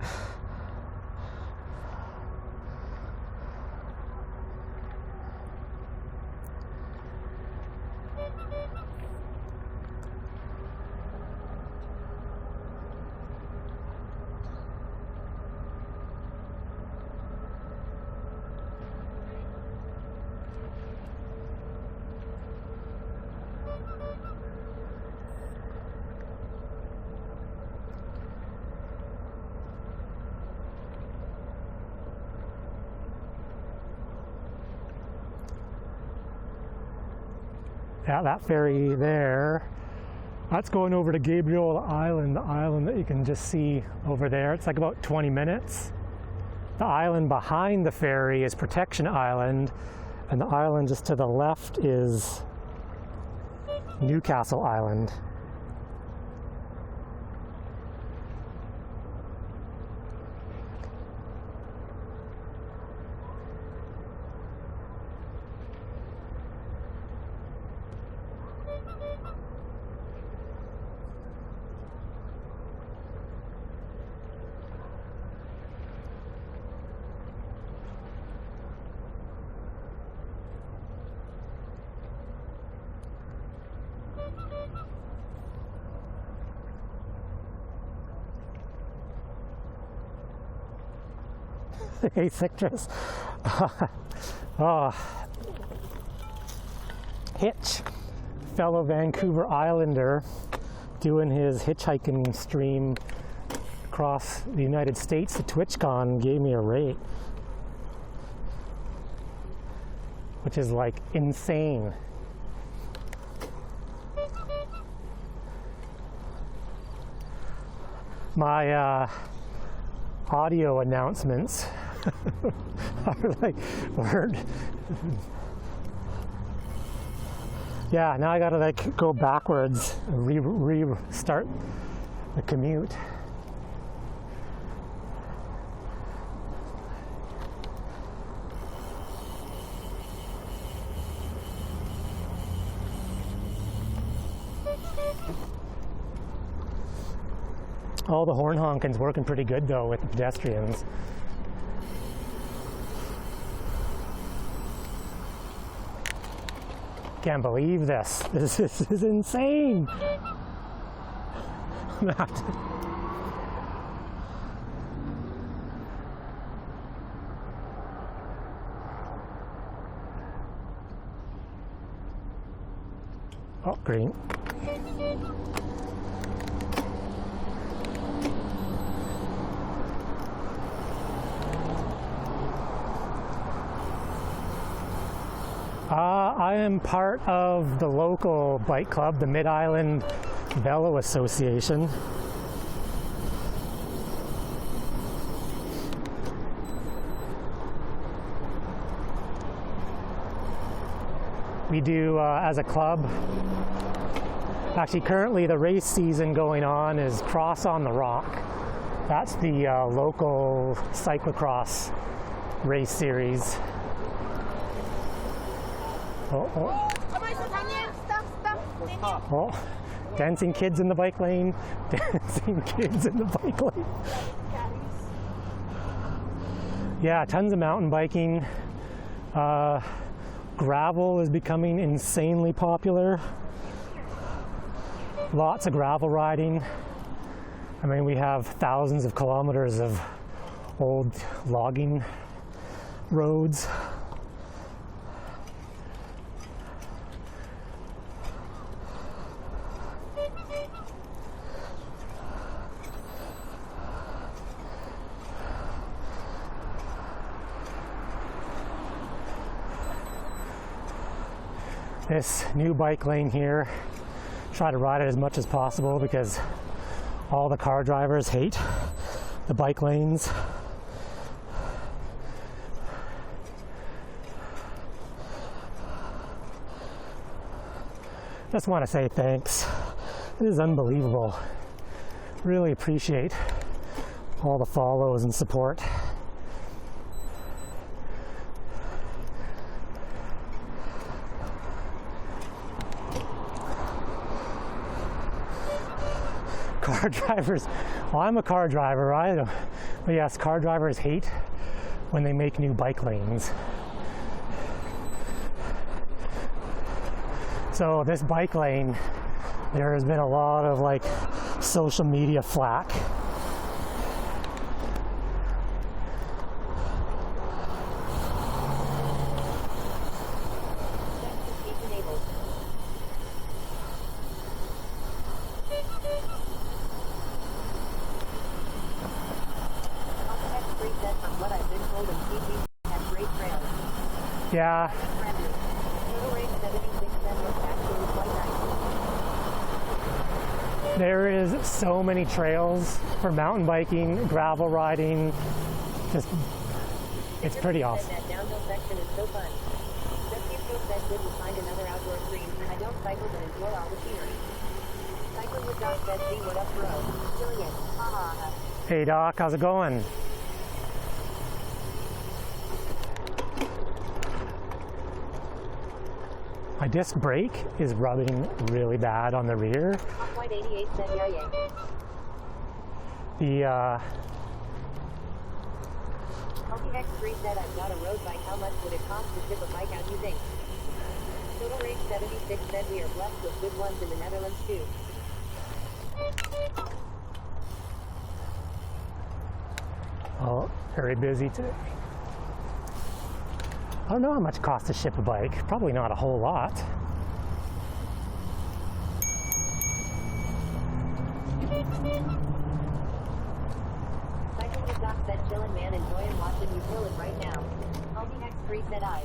Yeah, that ferry there, that's going over to Gabriel Island, the island that you can just see over there. It's like about 20 minutes. The island behind the ferry is Protection Island, and the island just to the left is Newcastle Island. Hey, Citrus. Hitch, fellow Vancouver Islander, doing his hitchhiking stream across the United States to TwitchCon, gave me a rate, which is like insane. My audio announcements are like weird. Yeah, now I gotta like go backwards and restart the commute. All the horn honking's working pretty good though with the pedestrians. Can't believe this. This is insane. Oh, green. I am part of the local bike club, the Mid-Island Velo Association. We do, as a club, actually currently the race season going on is Cross on the Rock. That's the local cyclocross race series. Oh, dancing kids in the bike lane, dancing kids in the bike lane. Yeah, tons of mountain biking. Gravel is becoming insanely popular. Lots of gravel riding. I mean, we have thousands of kilometers of old logging roads. This new bike lane here, try to ride it as much as possible because all the car drivers hate the bike lanes. Just want to say thanks. This is unbelievable. Really appreciate all the follows and support. Car drivers, well, I'm a car driver, but yes, car drivers hate when they make new bike lanes. So this bike lane, there has been a lot of like social media flack. Yeah. There is so many trails for mountain biking, gravel riding. Just, it's pretty awesome. That downhill section is so fun. Just gives you a said good to find another outdoor stream. I don't cycle but enjoy all the scenery. Cycling with Doc said, see what up, bro. Jillian. Haha. Hey Doc, how's it going? My disc brake is rubbing really bad on the rear. White 88 said, yeah. The LTX3 said, I've got a road bike. How much would it cost to ship a bike out, you think? Total Rage 76 said, we are blessed with good ones in the Netherlands too. Oh, very busy today. I don't know how much it costs to ship a bike. Probably not a whole lot. Cycling with Doc said, chillin' man, enjoying watching you kill it right now. LTX3 said, I.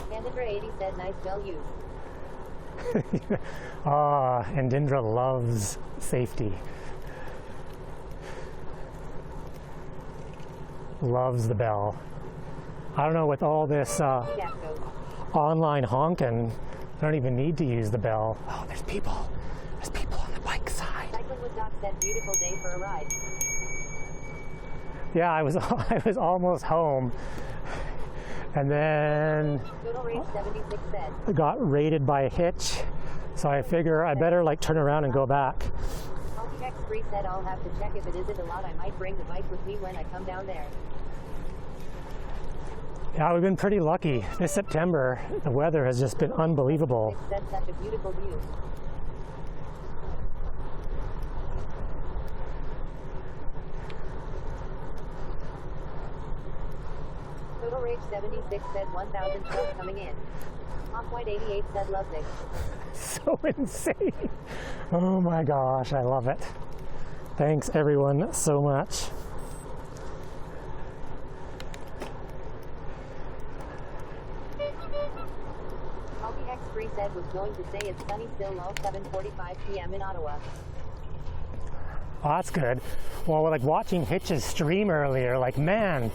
Andindra 80 said, nice bell used. And Indra loves safety. Loves the bell. I don't know, with all this online honking, I don't even need to use the bell. Oh, there's people. There's people on the bike side. Cycling with Doc said, beautiful day for a ride. Yeah, I was almost home. And then Total Rage 76 said, I got raided by a hitch, so I figure I better like turn around and go back. LTX3 said, I'll have to check if it isn't a lot. I might bring the bike with me when I come down there. Yeah, we've been pretty lucky. This September, the weather has just been unbelievable. Said, such a beautiful view. H76 said 1,000 trucks coming in. Off-White 88 said Lovesick. So insane. Oh my gosh, I love it. Thanks everyone so much. LBX3 said was going to say it's sunny still low 7:45 p.m. in Ottawa. Oh, that's good. Well, like watching Hitch's stream earlier, like man,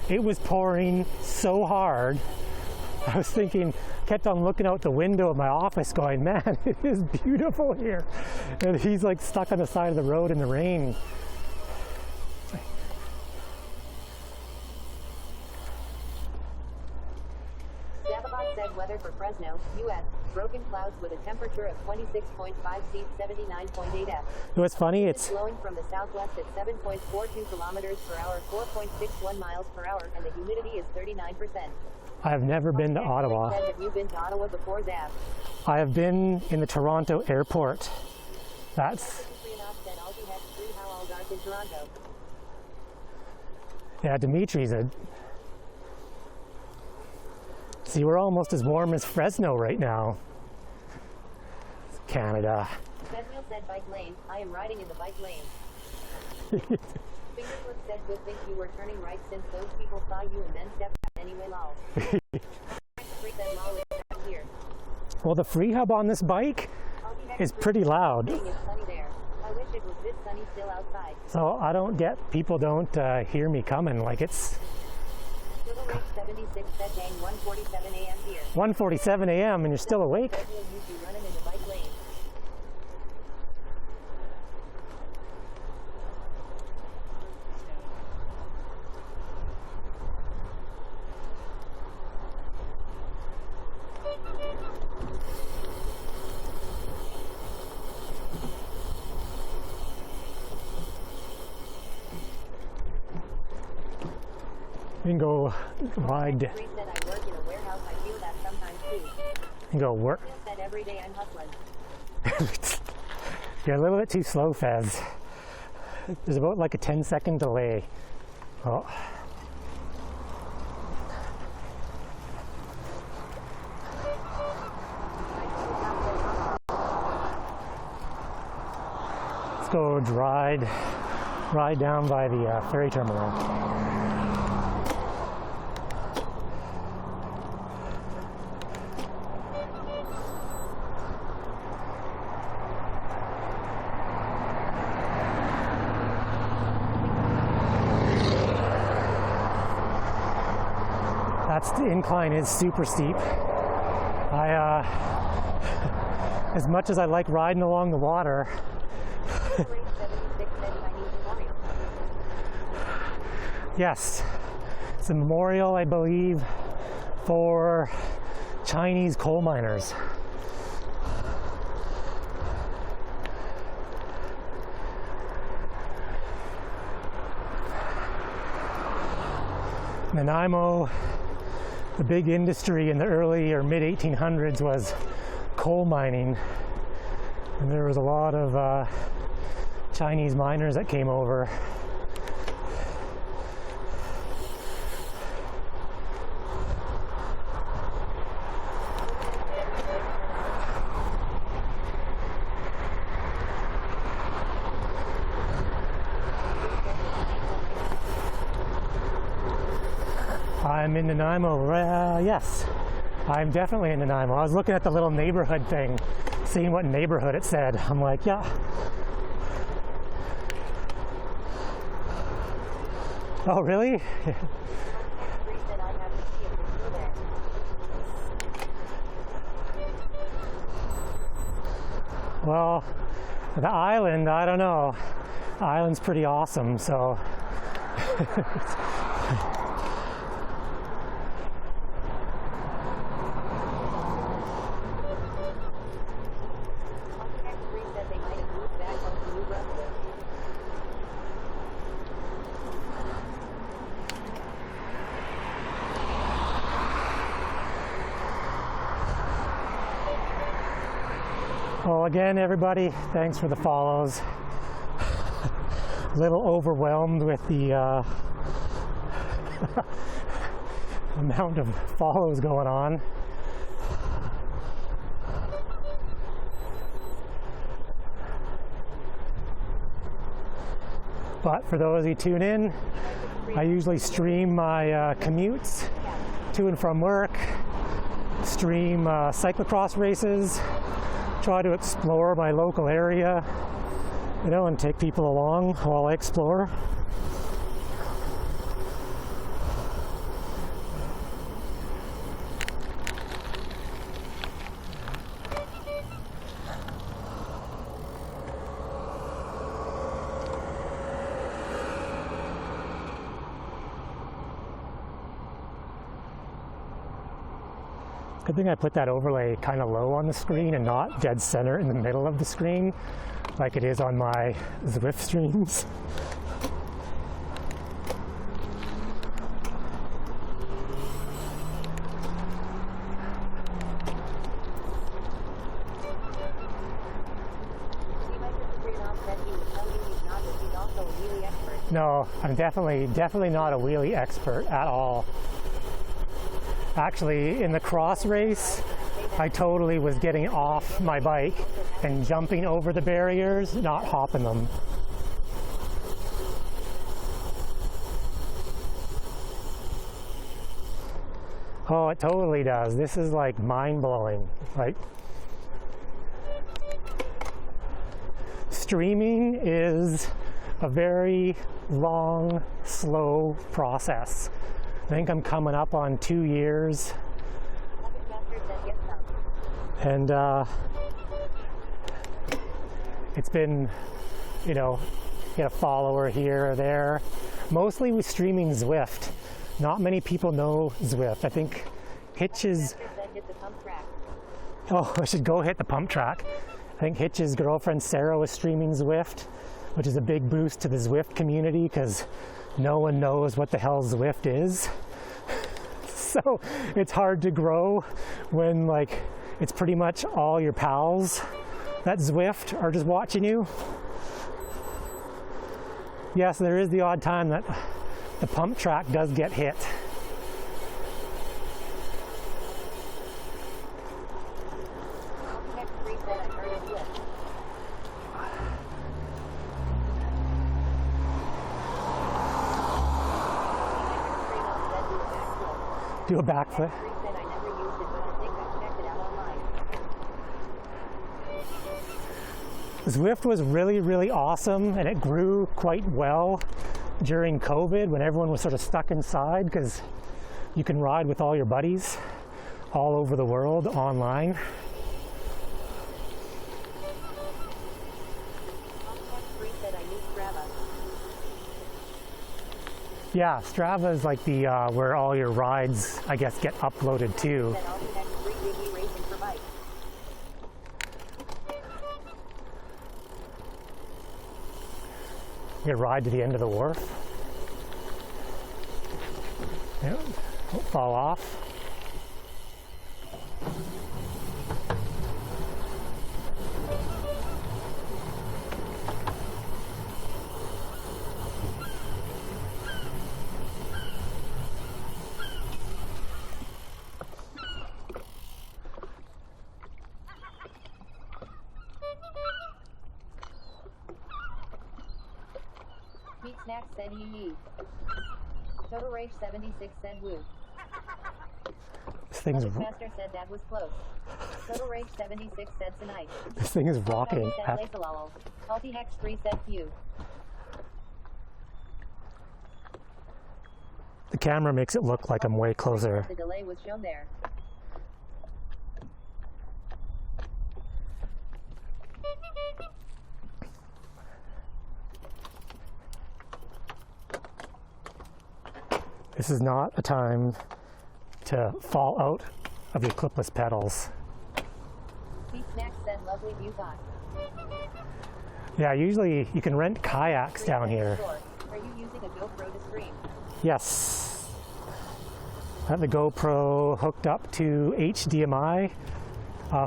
it was pouring so hard. I was thinking, kept on looking out the window of my office going, man, it is beautiful here. And he's like stuck on the side of the road in the rain. Dababot said weather for Fresno, U.S. Broken clouds with a temperature of 26.5 C, 79.8 F. It was funny, it's blowing from the southwest at 7.42 kilometers per hour, 4.61 miles per hour, and the humidity is 39%. I've never been to Ottawa. Have you been to Ottawa before, Zab? I have been in the Toronto airport. That's yeah, Dimitri's a. See, we're almost as warm as Fresno right now. Canada. Bedwheel said bike lane. I am riding in the bike lane. Fingerfoot said good think you were turning right since those people saw you and then stepped out anyway, lol. Well, the free hub on this bike is pretty loud. It's sunny there. I wish it was this sunny still outside. So I don't get, people don't hear me coming like it's 76 said dang 1:47 a.m. here. 1:47 a.m. and you're still awake? Running in the bike lane. You can go ride. You said I work in a warehouse. I feel that sometimes too. can go work. Said every day I'm hustling. You're a little bit too slow, Fez. There's about like a 10-second delay. Oh. Let's go ride down by the ferry terminal. The incline is super steep. As much as I like riding along the water, yes, it's a memorial, I believe, for Chinese coal miners. Nanaimo, the big industry in the early or mid 1800s was coal mining, and there was a lot of Chinese miners that came over. I'm in Nanaimo. Yes, I'm definitely in Nanaimo. I was looking at the little neighborhood thing, seeing what neighborhood it said. I'm like, yeah. Oh, really? Well, the island, I don't know. The island's pretty awesome, so. Well, again, everybody, thanks for the follows. A little overwhelmed with the amount of follows going on. But for those who tune in, I usually stream my commutes to and from work, stream cyclocross races, try to explore my local area, you know, and take people along while I explore. Good thing I put that overlay kind of low on the screen and not dead center in the middle of the screen like it is on my Zwift streams. No, I'm definitely not a wheelie expert at all. Actually, in the cross race, I totally was getting off my bike and jumping over the barriers, not hopping them. Oh, it totally does. This is like mind-blowing. Like, streaming is a very long, slow process. I think I'm coming up on 2 years, and it's been, you know, get a follower here or there. Mostly with streaming Zwift. Not many people know Zwift. I think Hitch's, oh, I should go hit the pump track. I think Hitch's girlfriend Sarah was streaming Zwift, which is a big boost to the Zwift community because no one knows what the hell Zwift is. So it's hard to grow when like it's pretty much all your pals that Zwift are just watching you. Yes, there is the odd time that the pump track does get hit. Do a backflip. Zwift was really, really awesome, and it grew quite well during COVID when everyone was sort of stuck inside because you can ride with all your buddies all over the world online. Yeah, Strava is like the where all your rides, I guess, get uploaded to. You ride to the end of the wharf. Yep. Don't fall off. Pete Snack said yee. Total Rage 76 said woo. This thing's Master said that was close. Total Rage 76 said tonight. This thing is rocking. Alti Hex 3 said few. The camera makes it look like I'm way closer. The delay was shown there. This is not a time to fall out of your clipless pedals. Pete Snack said lovely view thought. Yeah, usually you can rent kayaks down here. Are you using a GoPro to stream? Yes. I have the GoPro hooked up to HDMI.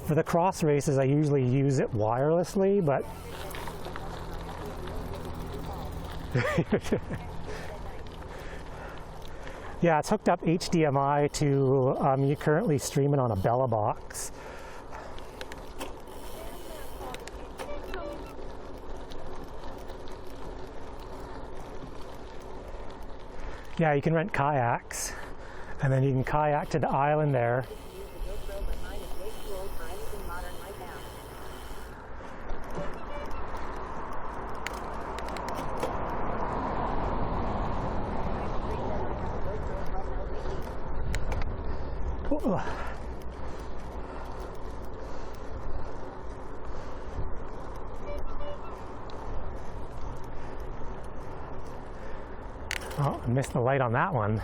For the cross races, I usually use it wirelessly, but Yeah, it's hooked up HDMI to, you currently stream it on a Bella box. Yeah, you can rent kayaks, and then you can kayak to the island there. Use the GoPro, but mine is way too old for anything modern right now. Whoa. Oh, I missed the light on that one.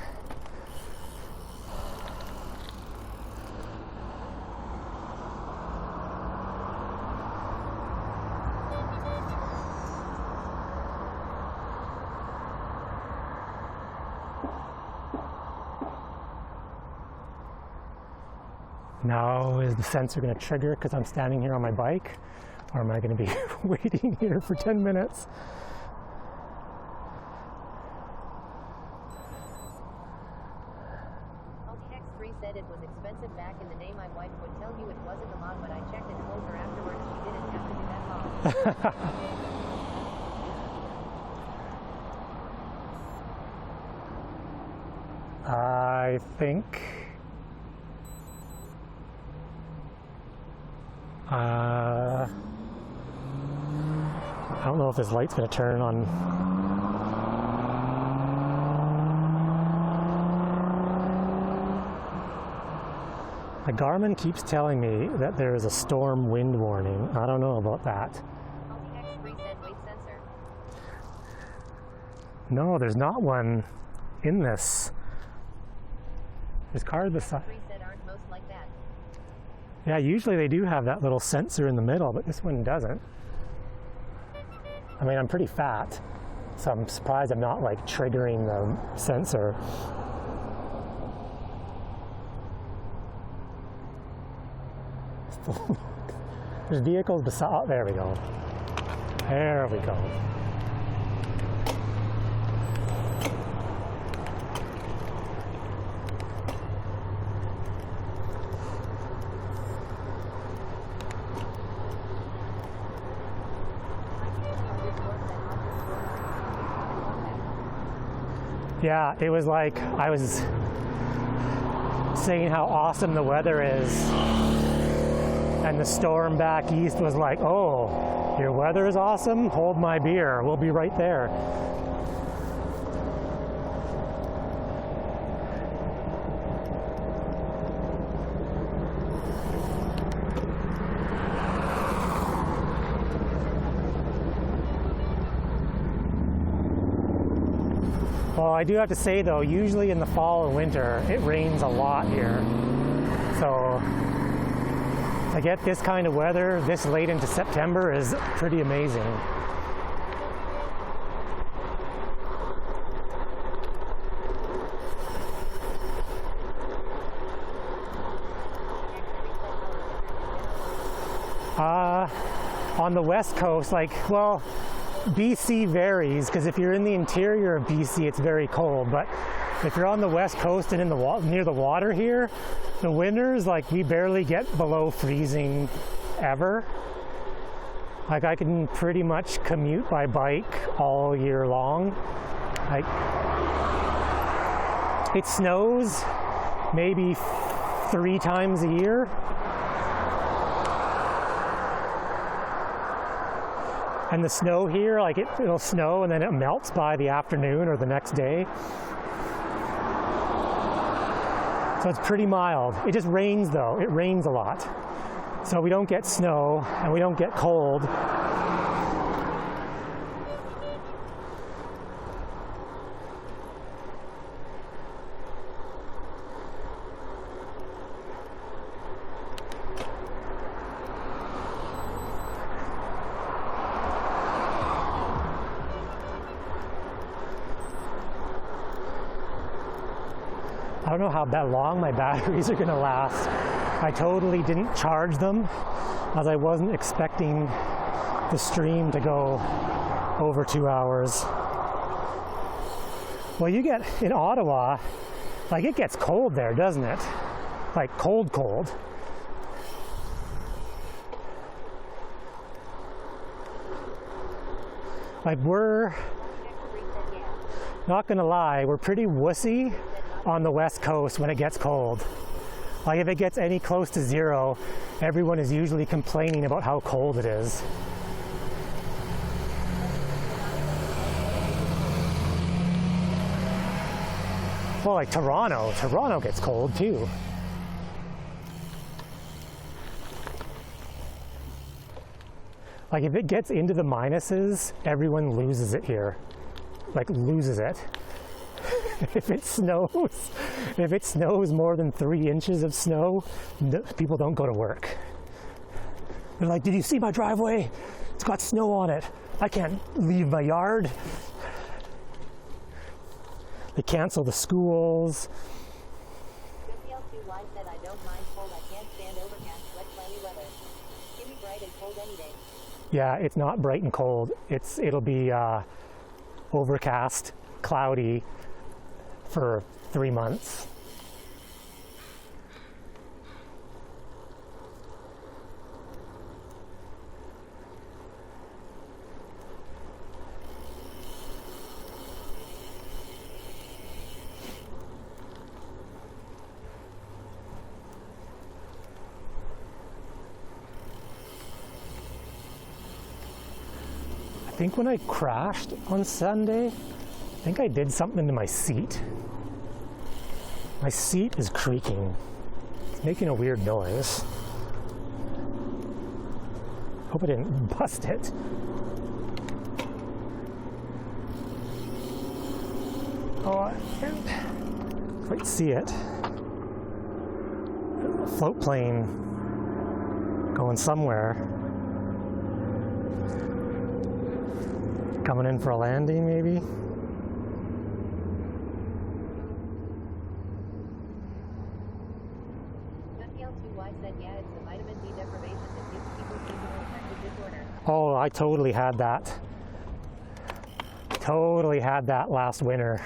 Now is the sensor going to trigger because I'm standing here on my bike, or am I going to be waiting here for 10 minutes? LTX3 said it was expensive back in the day. My wife would tell you it wasn't a lot, but I checked and told her afterwards she didn't have to do that long. I think I don't know if this light's going to turn on. The Garmin keeps telling me that there is a storm wind warning. I don't know about that. LTX3 said weight sensor. No, there's not one in this. There's cars beside. 3 said aren't most like that. Yeah, usually they do have that little sensor in the middle, but this one doesn't. I mean, I'm pretty fat, so I'm surprised I'm not like triggering the sensor. There's vehicles beside. Oh, there we go. There we go. Yeah, it was like I was saying how awesome the weather is, and the storm back east was like, oh, your weather is awesome? Hold my beer, we'll be right there. Well, I do have to say though, usually in the fall and winter, it rains a lot here. So to get this kind of weather this late into September is pretty amazing. On the west coast, like, well, BC varies, because if you're in the interior of BC, it's very cold. But if you're on the west coast and in the near the water here, the winters, like, we barely get below freezing ever. Like, I can pretty much commute by bike all year long. Like, it snows maybe 3 times a year. And the snow here, like it'll snow and then it melts by the afternoon or the next day. So it's pretty mild. It just rains though. It rains a lot. So we don't get snow and we don't get cold. I don't know how long my batteries are going to last. I totally didn't charge them as I wasn't expecting the stream to go over 2 hours. Well, you get in Ottawa, Like it gets cold there, doesn't it? Like cold, cold. Like we're, not gonna lie, we're pretty wussy on the West Coast when it gets cold. Like if it gets any close to 0, everyone is usually complaining about how cold it is. Well, like Toronto gets cold too. Like if it gets into the minuses, everyone loses it here. Like loses it. If it snows more than 3 inches of snow, people don't go to work. They're like, did you see my driveway? It's got snow on it. I can't leave my yard. They cancel the schools. WL2Y said, I don't mind cold, I can't stand overcast, wet, cloudy weather. Give me bright and cold any day. Yeah, it's not bright and cold. It'll be overcast, cloudy for 3 months. I think when I crashed on Sunday, I think I did something to my seat. My seat is creaking. It's making a weird noise. Hope I didn't bust it. Oh, I can't quite see it. A float plane going somewhere. Coming in for a landing, maybe? WL2Y said, yeah, it's the vitamin D deprivation that gives people seasonal affective disorder. Oh, I totally had that. Totally had that last winter.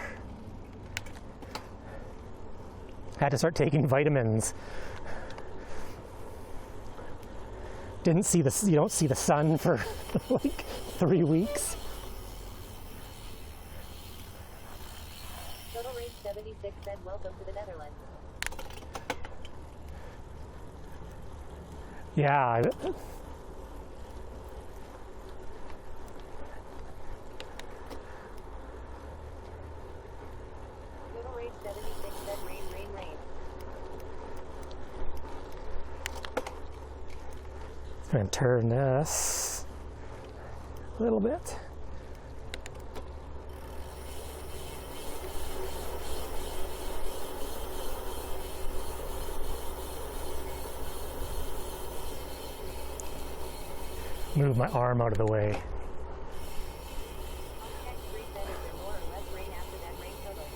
Had to start taking vitamins. You don't see the sun for like 3 weeks. Total Race 76 said, welcome to the Netherlands. Yeah. Total Race 76 said, rain, rain, rain. Just gonna turn this a little bit. Move my arm out of the way. Text 3 said, is there more or less rain after that rain total?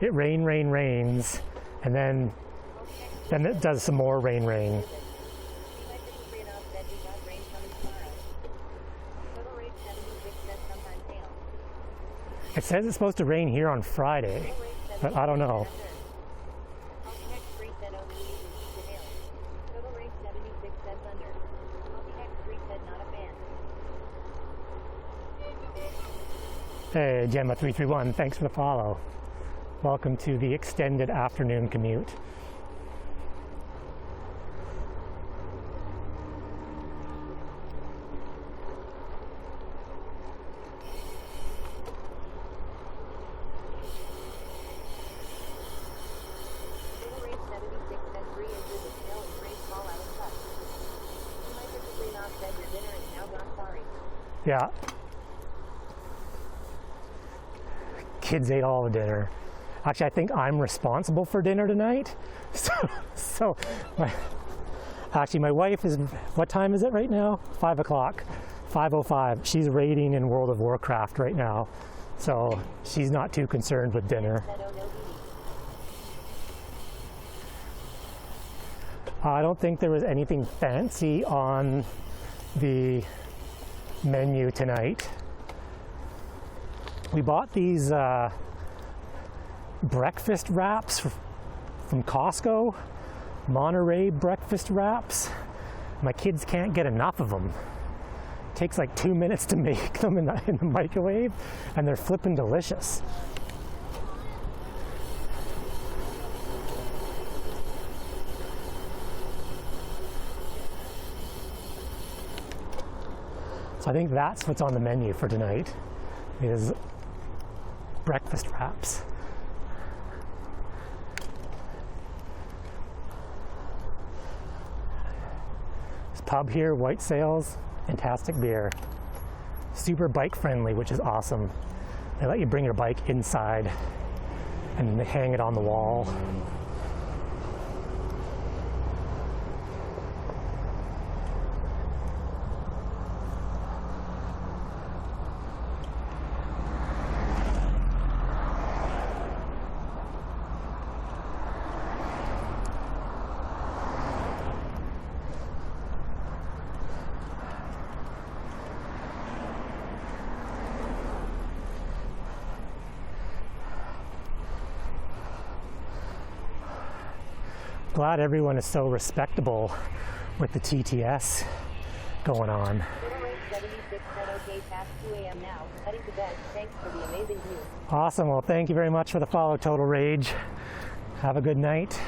It rains, and then it does some more rain. Said we got rain coming tomorrow. Total Race 76 said sometimes hail. It says it's supposed to rain here on Friday, Total Race 76 but I don't know. Text 3 said, oh, we usually keep the hail. Total Race 76 said thunder. Text 3 said, not a fan. Hey, Gemma331, thanks for the follow. Welcome to the extended afternoon commute. Total Race 76 said 3 inches of snow and rain fall out of touch. Mike said your dinner is now gone, sorry. Yeah. Kids ate all the dinner. Actually, I think I'm responsible for dinner tonight. So my wife is, what time is it right now? 5 o'clock, 5:05. She's raiding in World of Warcraft right now. So she's not too concerned with dinner. Said, oh, no, Dee. I don't think there was anything fancy on the menu tonight. We bought these breakfast wraps from Costco, Monterey breakfast wraps. My kids can't get enough of them. It takes like 2 minutes to make them in the microwave, and they're flippin' delicious. So I think that's what's on the menu for tonight, is breakfast wraps. This pub here, White Sails, fantastic beer. Super bike friendly, which is awesome. They let you bring your bike inside and they hang it on the wall. Glad everyone is so respectable with the TTS going on. Total range 76, set okay, past 2 a.m. now. Heading to bed. Thanks for the amazing view. Awesome. Well, thank you very much for the follow, Total Rage. Have a good night.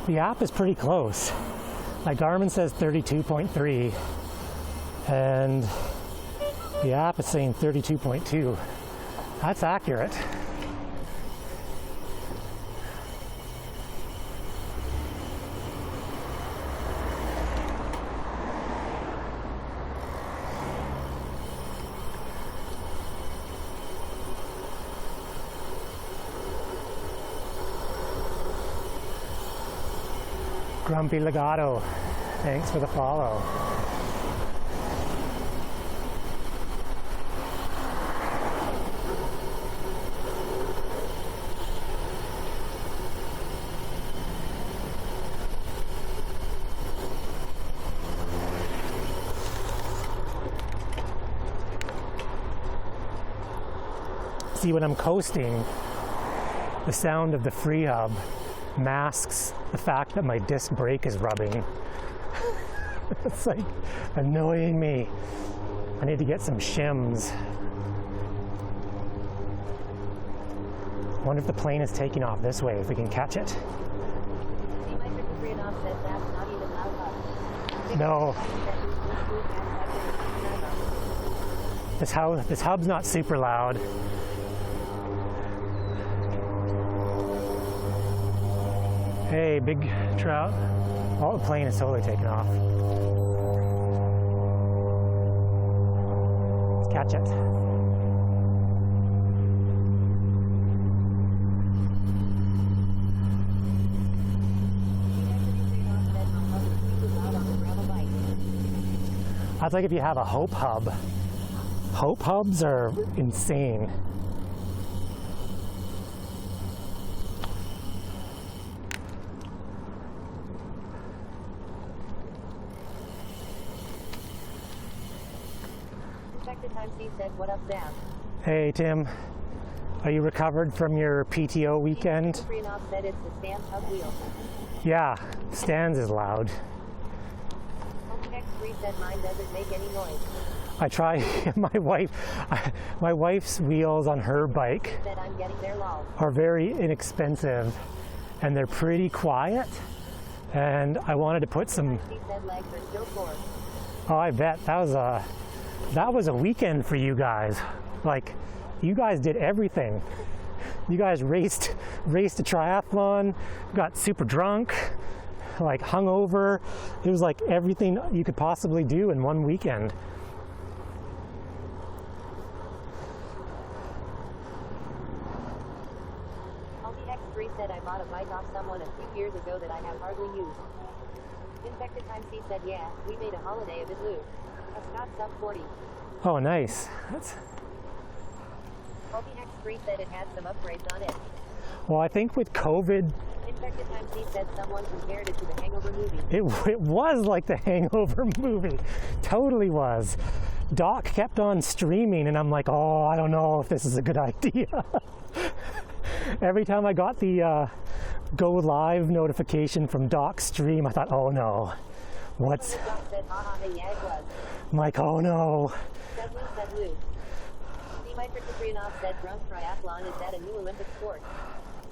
The app is pretty close. My Garmin says 32.3 and the app is saying 32.2. That's accurate. Grumpy Legato, thanks for the follow. See, when I'm coasting, the sound of the free hub masks the fact that my disc brake is rubbing. It's like annoying me. I need to get some shims. Wonder if the plane is taking off this way, if we can catch it. No. This hub's not super loud. Hey, big trout. Oh, the plane is totally taking off. Let's catch it. That's like if you have a Hope Hub. Hope Hubs are insane. What up, Sam? Hey, Tim. Are you recovered from your PTO weekend? Said it's the Stan's hub wheel. Yeah, Stan's is loud. X3 said mine doesn't make any noise. I try. My wife's wheels on her bike Said I'm getting there lol. are very inexpensive, and they're pretty quiet. And I wanted to put some. She said legs are still sore. Oh, I bet that was a weekend for you guys. Like, you guys did everything. You guys raced a triathlon, got super drunk, like hungover. It was like everything you could possibly do in one weekend. X3 said I bought a bike off someone a few years ago that I have hardly used. Infected Times C said, yeah, we made a holiday of it, Lou. A Scott sub 40. Oh, nice. That's, X3 said it had some upgrades on it. well, I think with COVID, Infected Times C said someone compared it to the Hangover movie. it was like the Hangover movie. Totally was. Doc kept on streaming, and I'm like, oh, I don't know if this is a good idea. Every time I got the go live notification from Doc Stream, I thought, oh no, what's... Doc said, haha, hey, yeah, it was. I'm like, oh no. Said Lou. Dimitrikitrianov said drunk triathlon, is that a new Olympic sport?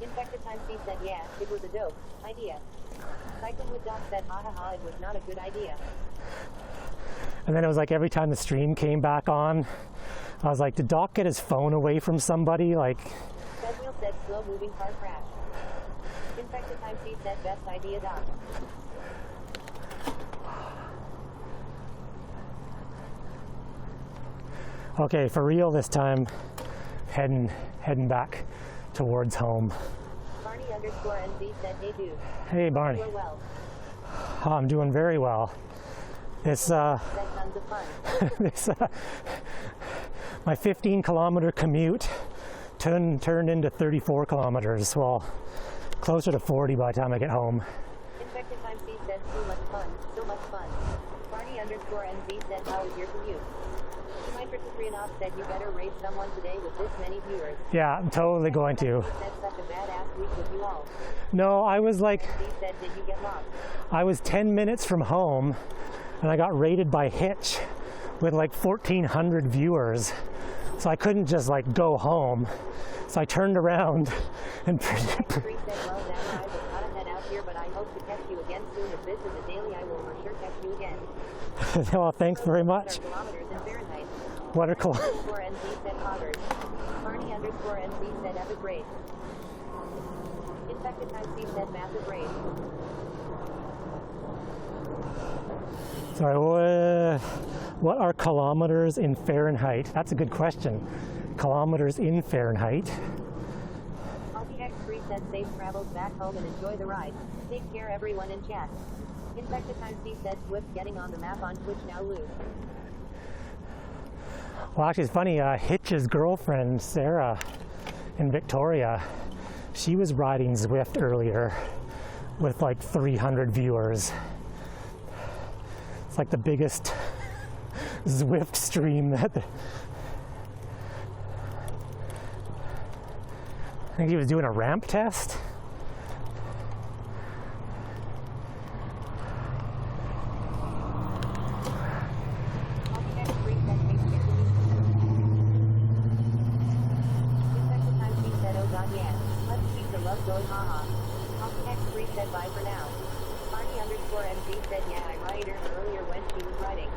Infected Times C said, yeah, it was a dope idea. Cycling with Doc said, ha ha ha, it was not a good idea. And then it was like every time the stream came back on, I was like, did Doc get his phone away from somebody? Like... Sedwheel said, slow moving car crash. Infected Times C said, best idea, Doc. Okay, for real this time, heading back towards home. Barney _NZ said, hey dude. Hey Barney. You're well. Oh, I'm doing very well. This That's tons of fun. this my 15-kilometer commute turned into 34 kilometers. Well, closer to 40 by the time I get home. Infected Times C said, so much fun, so much fun. Barney _NZ said, how was your commute? Dimitrikitrianov said, you better raise someone today with this many viewers. Yeah, I'm totally going to. Said such a badass week with you all. No, I was like, He said, did you get lost? I was 10 minutes from home, and I got rated by Hitch with like 1,400 viewers. So I couldn't just like go home. So I turned around and X3 said, well, Dan, I was gotta head out here, but I hope to catch you again soon. If this is a daily, I will for sure catch you again. well, thanks very much. Kilometers in Fahrenheit. What are _NZ said hoggers. Barney _NZ said epic race. Infected Times C said massive race. Sorry, what are kilometers in Fahrenheit? That's a good question. Kilometers in Fahrenheit. X3 said safe travels back home and enjoy the ride. Take care everyone in chat. Infected Times C said Swift getting on the map on Twitch now, Lou. Well, actually, it's funny. Hitch's girlfriend, Sarah, in Victoria, she was riding Zwift earlier with like 300 viewers. It's like the biggest Zwift stream that... I think he was doing a ramp test. Going haha. X3 said bye for now. Barney _NZ said yeah, I ride her earlier when she was riding.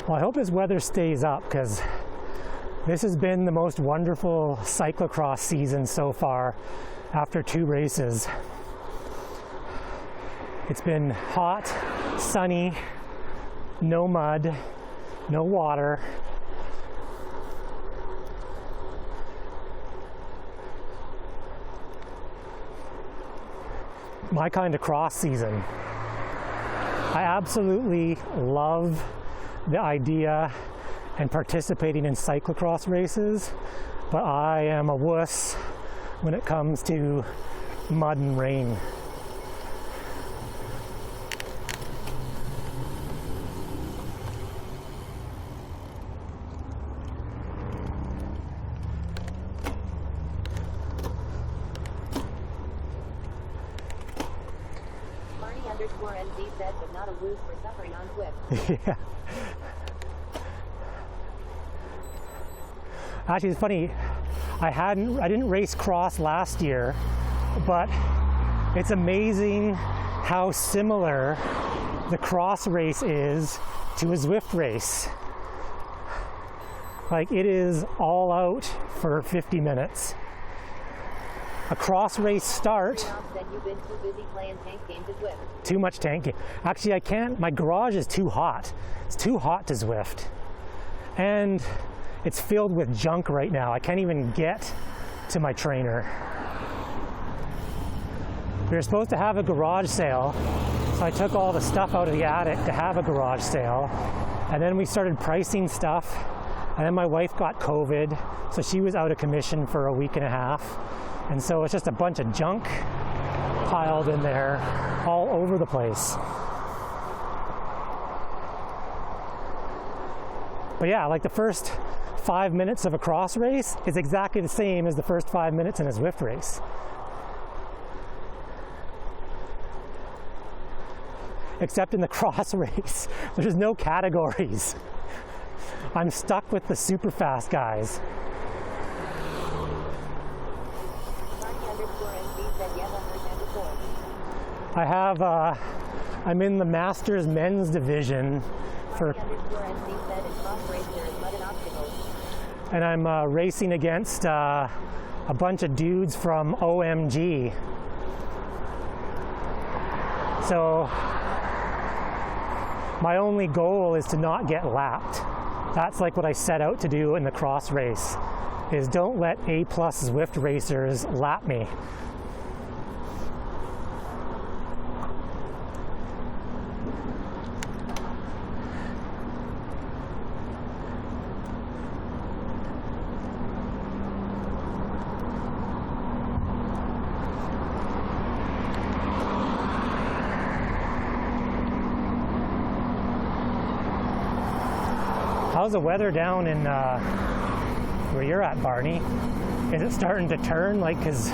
Well, I hope this weather stays up because this has been the most wonderful cyclocross season so far after 2 races. It's been hot, sunny, no mud, no water. My kind of cross season. I absolutely love the idea and participating in cyclocross races, but I am a wuss when it comes to mud and rain. Barney _NZ said, but not a wuss for suffering on Swift. Yeah. Actually, it's funny. I didn't race cross last year, but it's amazing how similar the cross race is to a Zwift race. Like, it is all out for 50 minutes. a cross race start. Said you've been too busy playing tank games at Zwift. Too much tanking. Actually, I can't. My garage is too hot. It's too hot to Zwift. And it's filled with junk right now. I can't even get to my trainer. We were supposed to have a garage sale, so I took all the stuff out of the attic to have a garage sale. And then we started pricing stuff. And then my wife got COVID, so she was out of commission for a week and a half. And so it's just a bunch of junk piled in there all over the place. But yeah, like the first 5 minutes of a cross race is exactly the same as the first 5 minutes in a Zwift race. Except in the cross race, there's no categories. I'm stuck with the super fast guys. I have, I'm in the Masters men's division for, and I'm racing against a bunch of dudes from OMG. So my only goal is to not get lapped. That's like what I set out to do in the cross race, is don't let A+ Zwift racers lap me. How's the weather down in where you're at, Barney? Is it starting to turn, like, because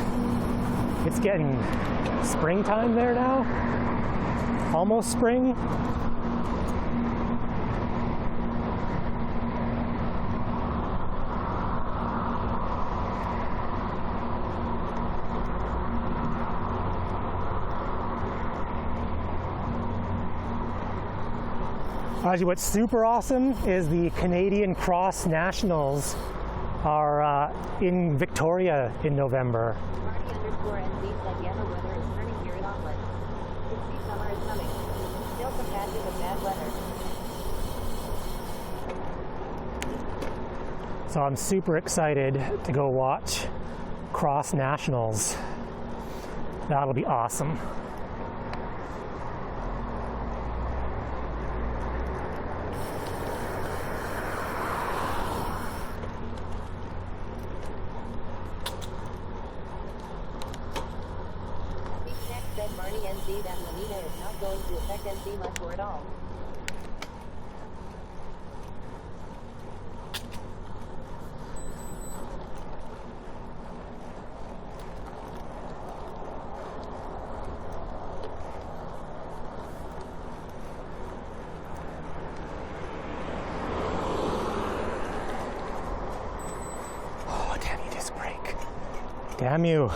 it's getting springtime there now? Almost spring? Actually, what's super awesome is the Canadian Cross Nationals are in Victoria in November. Marty_NZ said yellow weather is turning here in Auckland. Could see summer is coming. Still some patches of bad weather. So I'm super excited to go watch Cross Nationals. That'll be awesome. Marty NZ that La Nina is not going to affect NZ much or at all. Oh, damn you, disc brake. Damn you.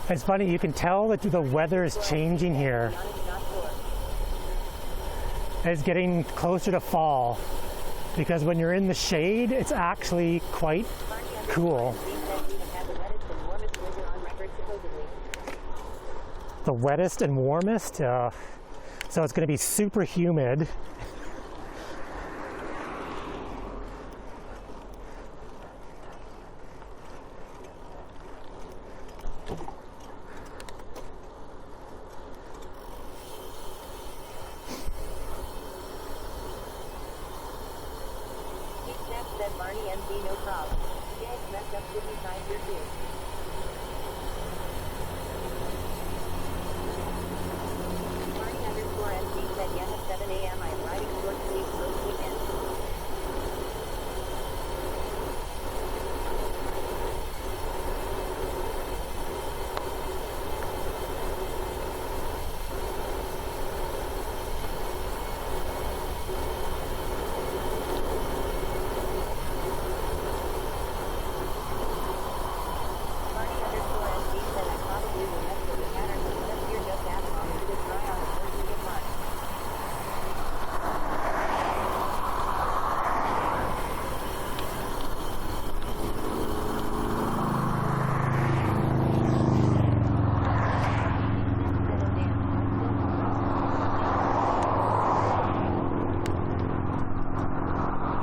It's funny, you can tell that the weather is changing here. It's getting closer to fall because when you're in the shade, it's actually quite cool. The wettest and warmest? So it's going to be super humid. Said Barney NZ, no problem. Yeah, it's messed up Sydney time here too. 7 a.m. I am riding short sleeves most weekends.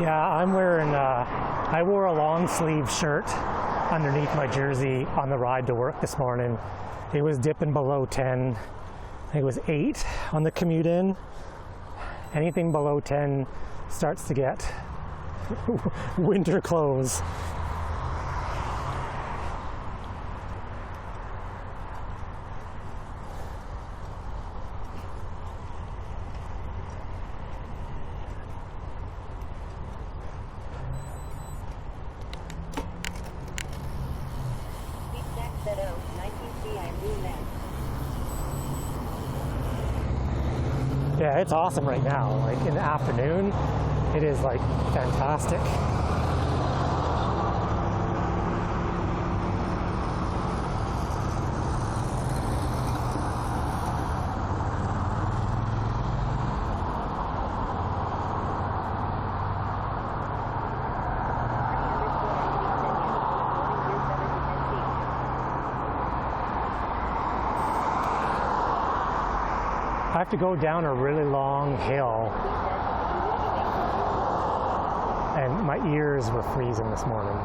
Yeah, I'm wearing, I wore a long sleeve shirt underneath my jersey on the ride to work this morning. It was dipping below 10. I think it was 8 on the commute in. Anything below 10 starts to get winter clothes. Yeah, it's awesome right now. Like in the afternoon, it is like fantastic. I have to go down a really long hill, and my ears were freezing this morning.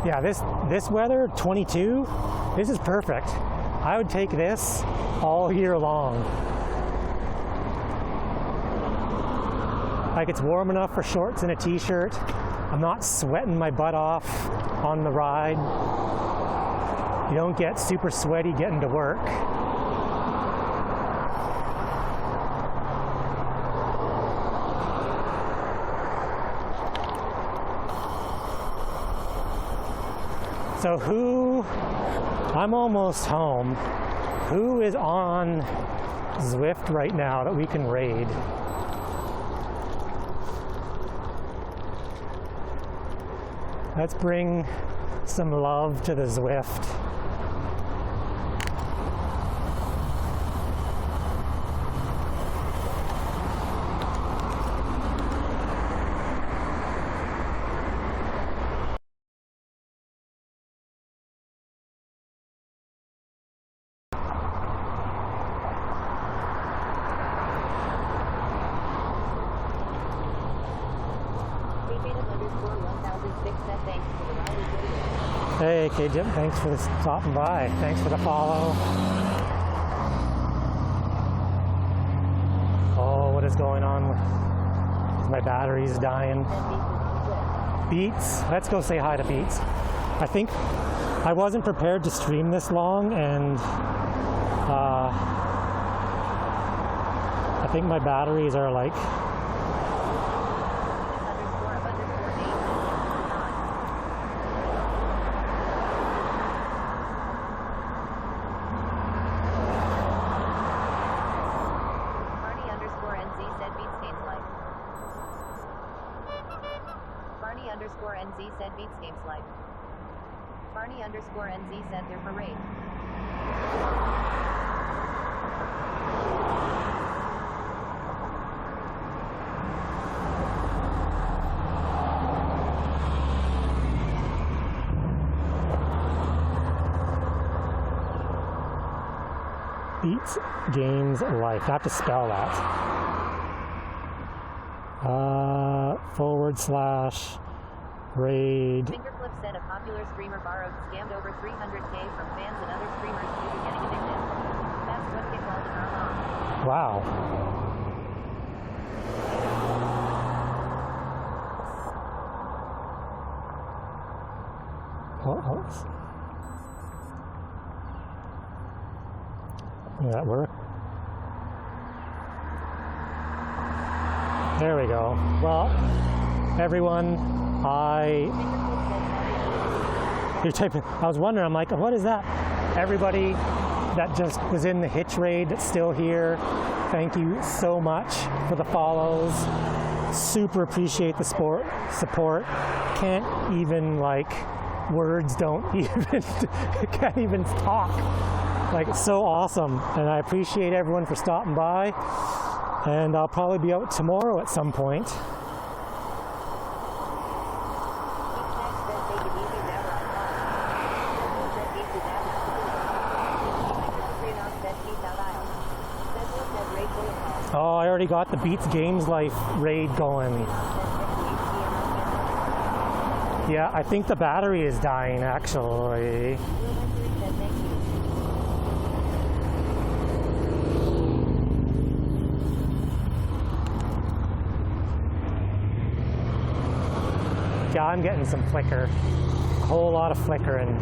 Yeah, this weather, 22, this is perfect. I would take this all year long. Like, it's warm enough for shorts and a t-shirt. I'm not sweating my butt off on the ride. You don't get super sweaty getting to work. So I'm almost home. Who is on Zwift right now that we can raid? Let's bring some love to the Zwift. Hey, K-Jim, thanks for stopping by. Thanks for the follow. Oh, what is going on? My battery's dying. Beats. Let's go say hi to Beats. I think I wasn't prepared to stream this long, and I think my batteries are like NZ said Beats Games Life. Barney_NZ said their parade. Beats Games Life. I have to spell that. /raid. Fingerflip said a popular streamer scammed over 300K from fans and other streamers due to getting addicted. That's what get called in our law. Wow. What else? Did that work? There we go. Well, everyone, you're typing. I was wondering, I'm like, what is that? Everybody that just was in the Hitch raid that's still here, thank you so much for the follows. Super appreciate the support. Can't even, like, words don't even, can't even talk. Like, it's so awesome. And I appreciate everyone for stopping by. And I'll probably be out tomorrow at some point. Oh, I already got the Beats Games Life raid going. Yeah, I think the battery is dying, actually. Yeah, I'm getting some flicker. A whole lot of flickering.